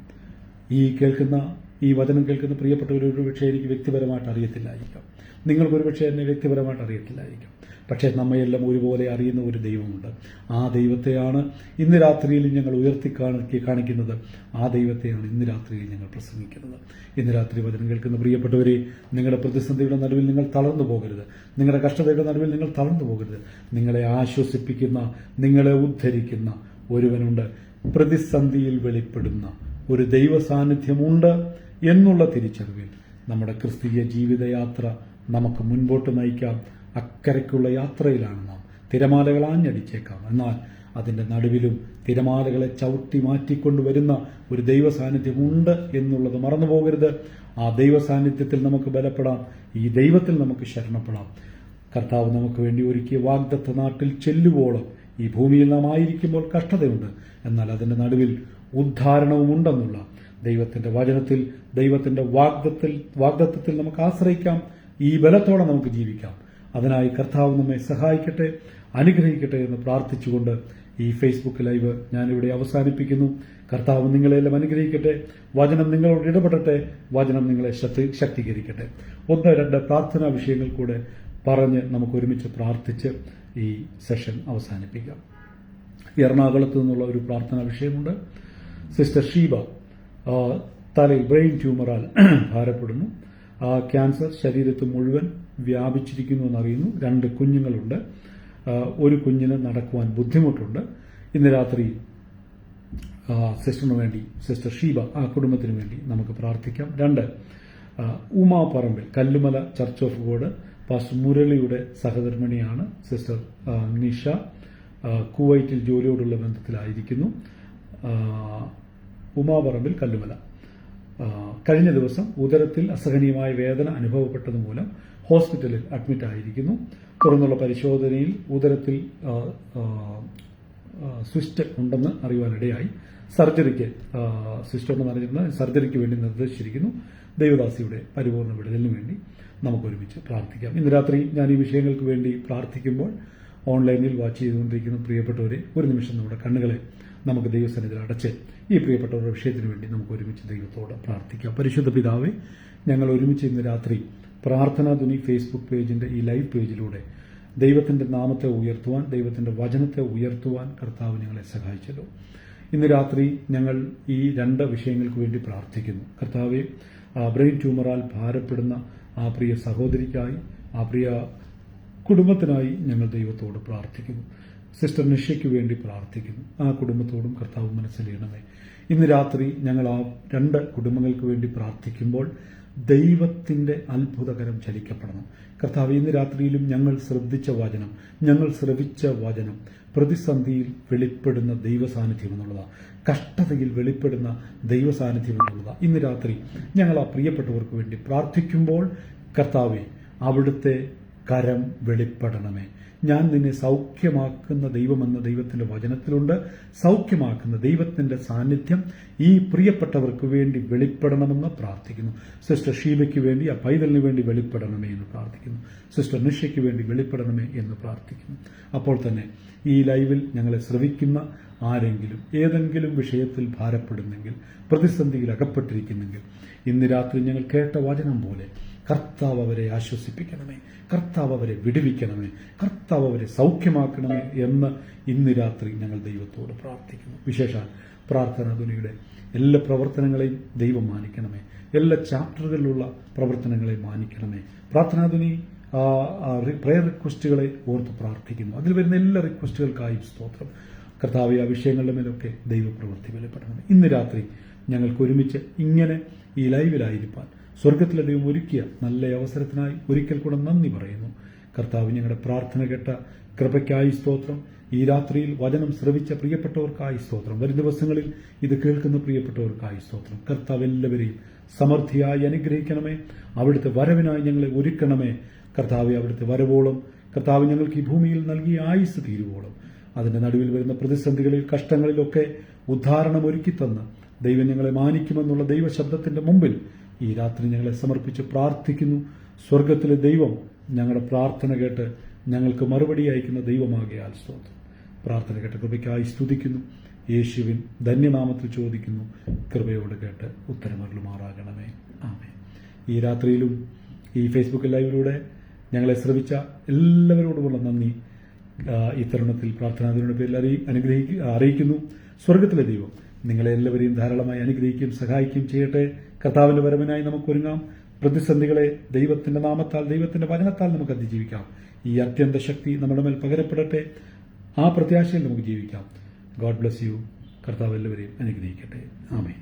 S1: ഈ വചനം കേൾക്കുന്ന പ്രിയപ്പെട്ടവർ ഒരു പക്ഷേ എനിക്ക് വ്യക്തിപരമായിട്ട് അറിയത്തില്ലായിരിക്കാം, നിങ്ങൾക്കൊരു പക്ഷേ എന്നെ വ്യക്തിപരമായിട്ട് അറിയത്തില്ലായിരിക്കാം, പക്ഷേ നമ്മയെല്ലാം ഒരുപോലെ അറിയുന്ന ഒരു ദൈവമുണ്ട്. ആ ദൈവത്തെയാണ് ഇന്ന് രാത്രിയിൽ ഞങ്ങൾ ഉയർത്തി കാണിക്കുന്നത്. ആ ദൈവത്തെയാണ് ഇന്ന് രാത്രിയിൽ ഞങ്ങൾ പ്രസംഗിക്കുന്നത്. ഇന്ന് രാത്രി വചനം കേൾക്കുന്ന പ്രിയപ്പെട്ടവരെ, നിങ്ങളുടെ പ്രതിസന്ധിയുടെ നടുവിൽ നിങ്ങൾ തളർന്നു പോകരുത്, നിങ്ങളുടെ കഷ്ടതയുടെ നടുവിൽ നിങ്ങൾ തളർന്നു പോകരുത്. നിങ്ങളെ ആശ്വസിപ്പിക്കുന്ന, നിങ്ങളെ ഉദ്ധരിക്കുന്ന ഒരുവനുണ്ട്. പ്രതിസന്ധിയിൽ വെളിപ്പെടുന്ന ഒരു ദൈവ സാന്നിധ്യമുണ്ട് എന്നുള്ള തിരിച്ചറിവിൽ നമ്മുടെ ക്രിസ്തീയ ജീവിതയാത്ര നമുക്ക് മുൻപോട്ട് നയിക്കാം. അക്കരയ്ക്കുള്ള യാത്രയിലാണ് നാം. തിരമാലകൾ ആഞ്ഞടിച്ചേക്കാം, എന്നാൽ അതിന്റെ നടുവിലും തിരമാലകളെ ചവിട്ടി മാറ്റിക്കൊണ്ടുവരുന്ന ഒരു ദൈവ സാന്നിധ്യമുണ്ട് എന്നുള്ളത് മറന്നു പോകരുത്. ആ ദൈവ സാന്നിധ്യത്തിൽ നമുക്ക് ബലപ്പെടാം, ഈ ദൈവത്തിൽ നമുക്ക് ശരണപ്പെടാം. കർത്താവ് നമുക്ക് വേണ്ടി ഒരുക്കിയ വാഗ്ദത്ത നാട്ടിൽ ചെല്ലുവോളം ഈ ഭൂമിയിൽ നാം ആയിരിക്കുമ്പോൾ കഷ്ടതയുണ്ട്, എന്നാൽ അതിന്റെ നടുവിൽ ഉദ്ധാരണവുമുണ്ടെന്നുള്ള ദൈവത്തിന്റെ വചനത്തിൽ, ദൈവത്തിന്റെ വാഗ്ദത്തത്തിൽ നമുക്ക് ആശ്രയിക്കാം. ഈ ബലത്തോടെ നമുക്ക് ജീവിക്കാം. അതിനായി കർത്താവ് നമ്മെ സഹായിക്കട്ടെ, അനുഗ്രഹിക്കട്ടെ എന്ന് പ്രാർത്ഥിച്ചുകൊണ്ട് ഈ ഫേസ്ബുക്ക് ലൈവ് ഞാനിവിടെ അവസാനിപ്പിക്കുന്നു. കർത്താവ് നിങ്ങളെല്ലാം അനുഗ്രഹിക്കട്ടെ, വചനം നിങ്ങളോട് ഇടപെടട്ടെ, വചനം നിങ്ങളെ ശക്തീകരിക്കട്ടെ. 1-2 പ്രാർത്ഥനാ വിഷയങ്ങൾ കൂടെ പറഞ്ഞ് നമുക്ക് ഒരുമിച്ച് പ്രാർത്ഥിച്ച് ഈ സെഷൻ അവസാനിപ്പിക്കാം. എറണാകുളത്ത് നിന്നുള്ള ഒരു പ്രാർത്ഥനാ വിഷയമുണ്ട്. സിസ്റ്റർ ഷീബ തലയിൽ ബ്രെയിൻ ട്യൂമറാൽ ഭാരപ്പെടുന്നു. ക്യാൻസർ ശരീരത്ത് മുഴുവൻ വ്യാപിച്ചിരിക്കുന്നു എന്നറിയുന്നു. 2 കുഞ്ഞുങ്ങളുണ്ട്. ഒരു കുഞ്ഞിന് നടക്കുവാൻ ബുദ്ധിമുട്ടുണ്ട്. ഇന്ന് രാത്രി സിസ്റ്ററിന് വേണ്ടി, സിസ്റ്റർ ഷീബ, ആ കുടുംബത്തിന് വേണ്ടി നമുക്ക് പ്രാർത്ഥിക്കാം. 2, Uma Parambil, Kallumala church of God pastor മുരളിയുടെ സഹധർമ്മിണിയാണ് സിസ്റ്റർ നിഷ. കുവൈറ്റിൽ ജോലിയോടുള്ള ബന്ധത്തിലായിരിക്കുന്നു. ഉമാപറമ്പിൽ, കല്ലുമല. കഴിഞ്ഞ ദിവസം ഉദരത്തിൽ അസഹനീയമായ വേദന അനുഭവപ്പെട്ടത് മൂലം ഹോസ്പിറ്റലിൽ അഡ്മിറ്റ് ആയിരിക്കുന്നു. തുടർന്നുള്ള പരിശോധനയിൽ ഉദരത്തിൽ സിസ്റ്റ് ഉണ്ടെന്ന് അറിയുവാനിടയായി. സർജറിക്ക് സിസ്റ്റ് ഉണ്ടെന്ന് അറിഞ്ഞിരുന്ന സർജറിക്ക് വേണ്ടി നിർദ്ദേശിച്ചിരിക്കുന്നു. ദൈവദാസിയുടെ പരിപൂർണ്ണ വിടുതലിന് വേണ്ടി നമുക്ക് ഒരുമിച്ച് പ്രാർത്ഥിക്കാം. ഇന്ന് രാത്രി ഞാൻ ഈ വിഷയങ്ങൾക്ക് വേണ്ടി പ്രാർത്ഥിക്കുമ്പോൾ ഓൺലൈനിൽ വാച്ച് ചെയ്തുകൊണ്ടിരിക്കുന്ന പ്രിയപ്പെട്ടവരെ, ഒരു നിമിഷം നമ്മുടെ കണ്ണുകളെ നമുക്ക് ദൈവസന്നിധിയിൽ അടച്ച് ഈ പ്രിയപ്പെട്ടവരുടെ വിഷയത്തിന് വേണ്ടി നമുക്ക് ഒരുമിച്ച് ദൈവത്തോട് പ്രാർത്ഥിക്കാം. പരിശുദ്ധ പിതാവേ, ഞങ്ങൾ ഒരുമിച്ച് ഇന്ന് രാത്രി പ്രാർത്ഥനാ ധ്വനി ഫേസ്ബുക്ക് പേജിന്റെ ഈ ലൈവ് പേജിലൂടെ ദൈവത്തിൻ്റെ നാമത്തെ ഉയർത്തുവാൻ, ദൈവത്തിൻ്റെ വചനത്തെ ഉയർത്തുവാൻ കർത്താവ് ഞങ്ങളെ സഹായിച്ചല്ലോ. ഇന്ന് രാത്രി ഞങ്ങൾ ഈ 2 വിഷയങ്ങൾക്ക് വേണ്ടി പ്രാർത്ഥിക്കുന്നു. കർത്താവെ, ബ്രെയിൻ ട്യൂമറാൽ ഭാരപ്പെടുന്ന ആ പ്രിയ സഹോദരിക്കായി, ആ പ്രിയ കുടുംബത്തിനായി ഞങ്ങൾ ദൈവത്തോട് പ്രാർത്ഥിക്കുന്നു. സിസ്റ്റർ നിഷയ്ക്ക് വേണ്ടി പ്രാർത്ഥിക്കുന്നു. ആ കുടുംബത്തോടും കർത്താവ് മനസ്സിലെയണമേ. ഇന്ന് രാത്രി ഞങ്ങൾ ആ 2 കുടുംബങ്ങൾക്ക് വേണ്ടി പ്രാർത്ഥിക്കുമ്പോൾ ദൈവത്തിൻ്റെ അത്ഭുതകരം ചലിക്കപ്പെടണം. കർത്താവ്, ഇന്ന് രാത്രിയിലും ഞങ്ങൾ ശ്രദ്ധിച്ച വചനം, ഞങ്ങൾ ശ്രവിച്ച വചനം പ്രതിസന്ധിയിൽ വെളിപ്പെടുന്ന ദൈവസാന്നിധ്യം എന്നുള്ളതാണ്. കഷ്ടതയിൽ വെളിപ്പെടുന്ന ദൈവസാന്നിധ്യം എന്നുള്ളതാണ്. ഇന്ന് രാത്രി ഞങ്ങൾ ആ പ്രിയപ്പെട്ടവർക്ക് വേണ്ടി പ്രാർത്ഥിക്കുമ്പോൾ കർത്താവെ, അവിടുത്തെ കരം വെളിപ്പെടണമേ. ഞാൻ നിന്നെ സൗഖ്യമാക്കുന്ന ദൈവമെന്ന ദൈവത്തിന്റെ വചനത്തിലുണ്ട്. സൗഖ്യമാക്കുന്ന ദൈവത്തിന്റെ സാന്നിധ്യം ഈ പ്രിയപ്പെട്ടവർക്ക് വേണ്ടി വെളിപ്പെടണമെന്ന് പ്രാർത്ഥിക്കുന്നു. സിസ്റ്റർ ഷീബയ്ക്ക് വേണ്ടി, ആ പൈതലിന് വേണ്ടി വെളിപ്പെടണമേ എന്ന് പ്രാർത്ഥിക്കുന്നു. സിസ്റ്റർ നിഷയ്ക്ക് വേണ്ടി വെളിപ്പെടണമേ എന്ന് പ്രാർത്ഥിക്കുന്നു. അപ്പോൾ തന്നെ ഈ ലൈവിൽ ഞങ്ങളെ ശ്രവിക്കുന്ന ആരെങ്കിലും ഏതെങ്കിലും വിഷയത്തിൽ ഭാരപ്പെടുന്നെങ്കിൽ, പ്രതിസന്ധിയിൽ അകപ്പെട്ടിരിക്കുന്നെങ്കിൽ, ഇന്ന് രാത്രി ഞങ്ങൾ കേട്ട വചനം പോലെ കർത്താവ് അവരെ ആശ്വസിപ്പിക്കണമേ, കർത്താവ് അവരെ വിടുവിക്കണമേ, കർത്താവ് അവരെ സൗഖ്യമാക്കണമേ എന്ന് ഇന്ന് രാത്രി ഞങ്ങൾ ദൈവത്തോട് പ്രാർത്ഥിക്കുന്നു. വിശേഷാൽ പ്രാർത്ഥനാധുനിയുടെ എല്ലാ പ്രവർത്തനങ്ങളെയും ദൈവം മാനിക്കണമേ. എല്ലാ ചാപ്റ്ററുകളിലുള്ള പ്രവർത്തനങ്ങളെ മാനിക്കണമേ. പ്രാർത്ഥനാധുനി പ്രയർ റിക്വസ്റ്റുകളെ ഓർത്ത് പ്രാർത്ഥിക്കുന്നു. അതിൽ വരുന്ന എല്ലാ റിക്വസ്റ്റുകൾക്കായും സ്തോത്രം. കർത്താവ്, ആ വിഷയങ്ങളുടെ മേലൊക്കെ ദൈവപ്രവൃത്തി വെളിപ്പെടണമേ. ഇന്ന് രാത്രി ഞങ്ങൾക്ക് ഒരുമിച്ച് ഇങ്ങനെ ഈ ലൈവിലായിരിക്കാൻ സ്വർഗത്തിലെ ദൈവം ഒരുക്കിയ നല്ല അവസരത്തിനായി ഒരിക്കൽ കൂടെ നന്ദി പറയുന്നു. കർത്താവ്, ഞങ്ങളുടെ പ്രാർത്ഥന കേട്ട കൃപയ്ക്കായി സ്തോത്രം. ഈ രാത്രിയിൽ വചനം ശ്രവിച്ച പ്രിയപ്പെട്ടവർക്കായി സ്തോത്രം. വരും ദിവസങ്ങളിൽ ഇത് കേൾക്കുന്ന പ്രിയപ്പെട്ടവർക്കായി സ്തോത്രം. കർത്താവ് എല്ലാവരെയും സമൃദ്ധിയായി അനുഗ്രഹിക്കണമേ. അവിടുത്തെ വരവിനായി ഞങ്ങളെ ഒരുക്കണമേ. കർത്താവെ, അവിടുത്തെ വരവോളം, കർത്താവ് ഞങ്ങൾക്ക് ഈ ഭൂമിയിൽ നൽകിയ ആയുസ് തീരുവോളം, അതിന്റെ നടുവിൽ വരുന്ന പ്രതിസന്ധികളിൽ, കഷ്ടങ്ങളിലൊക്കെ ഉദ്ധാരണം ഒരുക്കി തന്ന് ദൈവം ഞങ്ങളെ മാനിക്കുമെന്നുള്ള ദൈവശബ്ദത്തിന്റെ മുമ്പിൽ ഈ രാത്രി ഞങ്ങളെ സമർപ്പിച്ച് പ്രാർത്ഥിക്കുന്നു. സ്വർഗത്തിലെ ദൈവം ഞങ്ങളുടെ പ്രാർത്ഥന കേട്ട് ഞങ്ങൾക്ക് മറുപടി അയക്കുന്ന ദൈവമാകയാൽ സ്തോത്രം. പ്രാർത്ഥന കേട്ട കൃപയ്ക്കായി സ്തുതിക്കുന്നു. യേശുവിൻ ധന്യനാമത്തിൽ ചോദിക്കുന്നു, കൃപയോട് കേട്ട് ഉത്തരമരുളുമാറാകണമേ. ആമേൻ. ഈ രാത്രിയിലും ഈ ഫേസ്ബുക്ക് ലൈവിലൂടെ ഞങ്ങളെ ശ്രവിച്ച എല്ലാവരോടുമുള്ള നന്ദി ഈ തരുണത്തിൽ പ്രാർത്ഥനാദിയുടെ പേരിൽ അറിയിക്കുന്നു. സ്വർഗത്തിലെ ദൈവം നിങ്ങളെ എല്ലാവരെയും ധാരാളമായി അനുഗ്രഹിക്കുകയും സഹായിക്കുകയും ചെയ്യട്ടെ. കർത്താവിന്റെ വരവിനായി നമുക്ക് ഒരുങ്ങാം. പ്രതിസന്ധികളെ ദൈവത്തിന്റെ നാമത്താൽ, ദൈവത്തിന്റെ വചനത്താൽ നമുക്ക് അതിജീവിക്കാം. ഈ അത്യന്ത ശക്തി നമ്മുടെ മേൽ പകരപ്പെടട്ടെ. ആ പ്രത്യാശയിൽ നമുക്ക് ജീവിക്കാം. God bless you. കർത്താവ് എല്ലാവരെയും അനുഗ്രഹിക്കട്ടെ. ആമേൻ.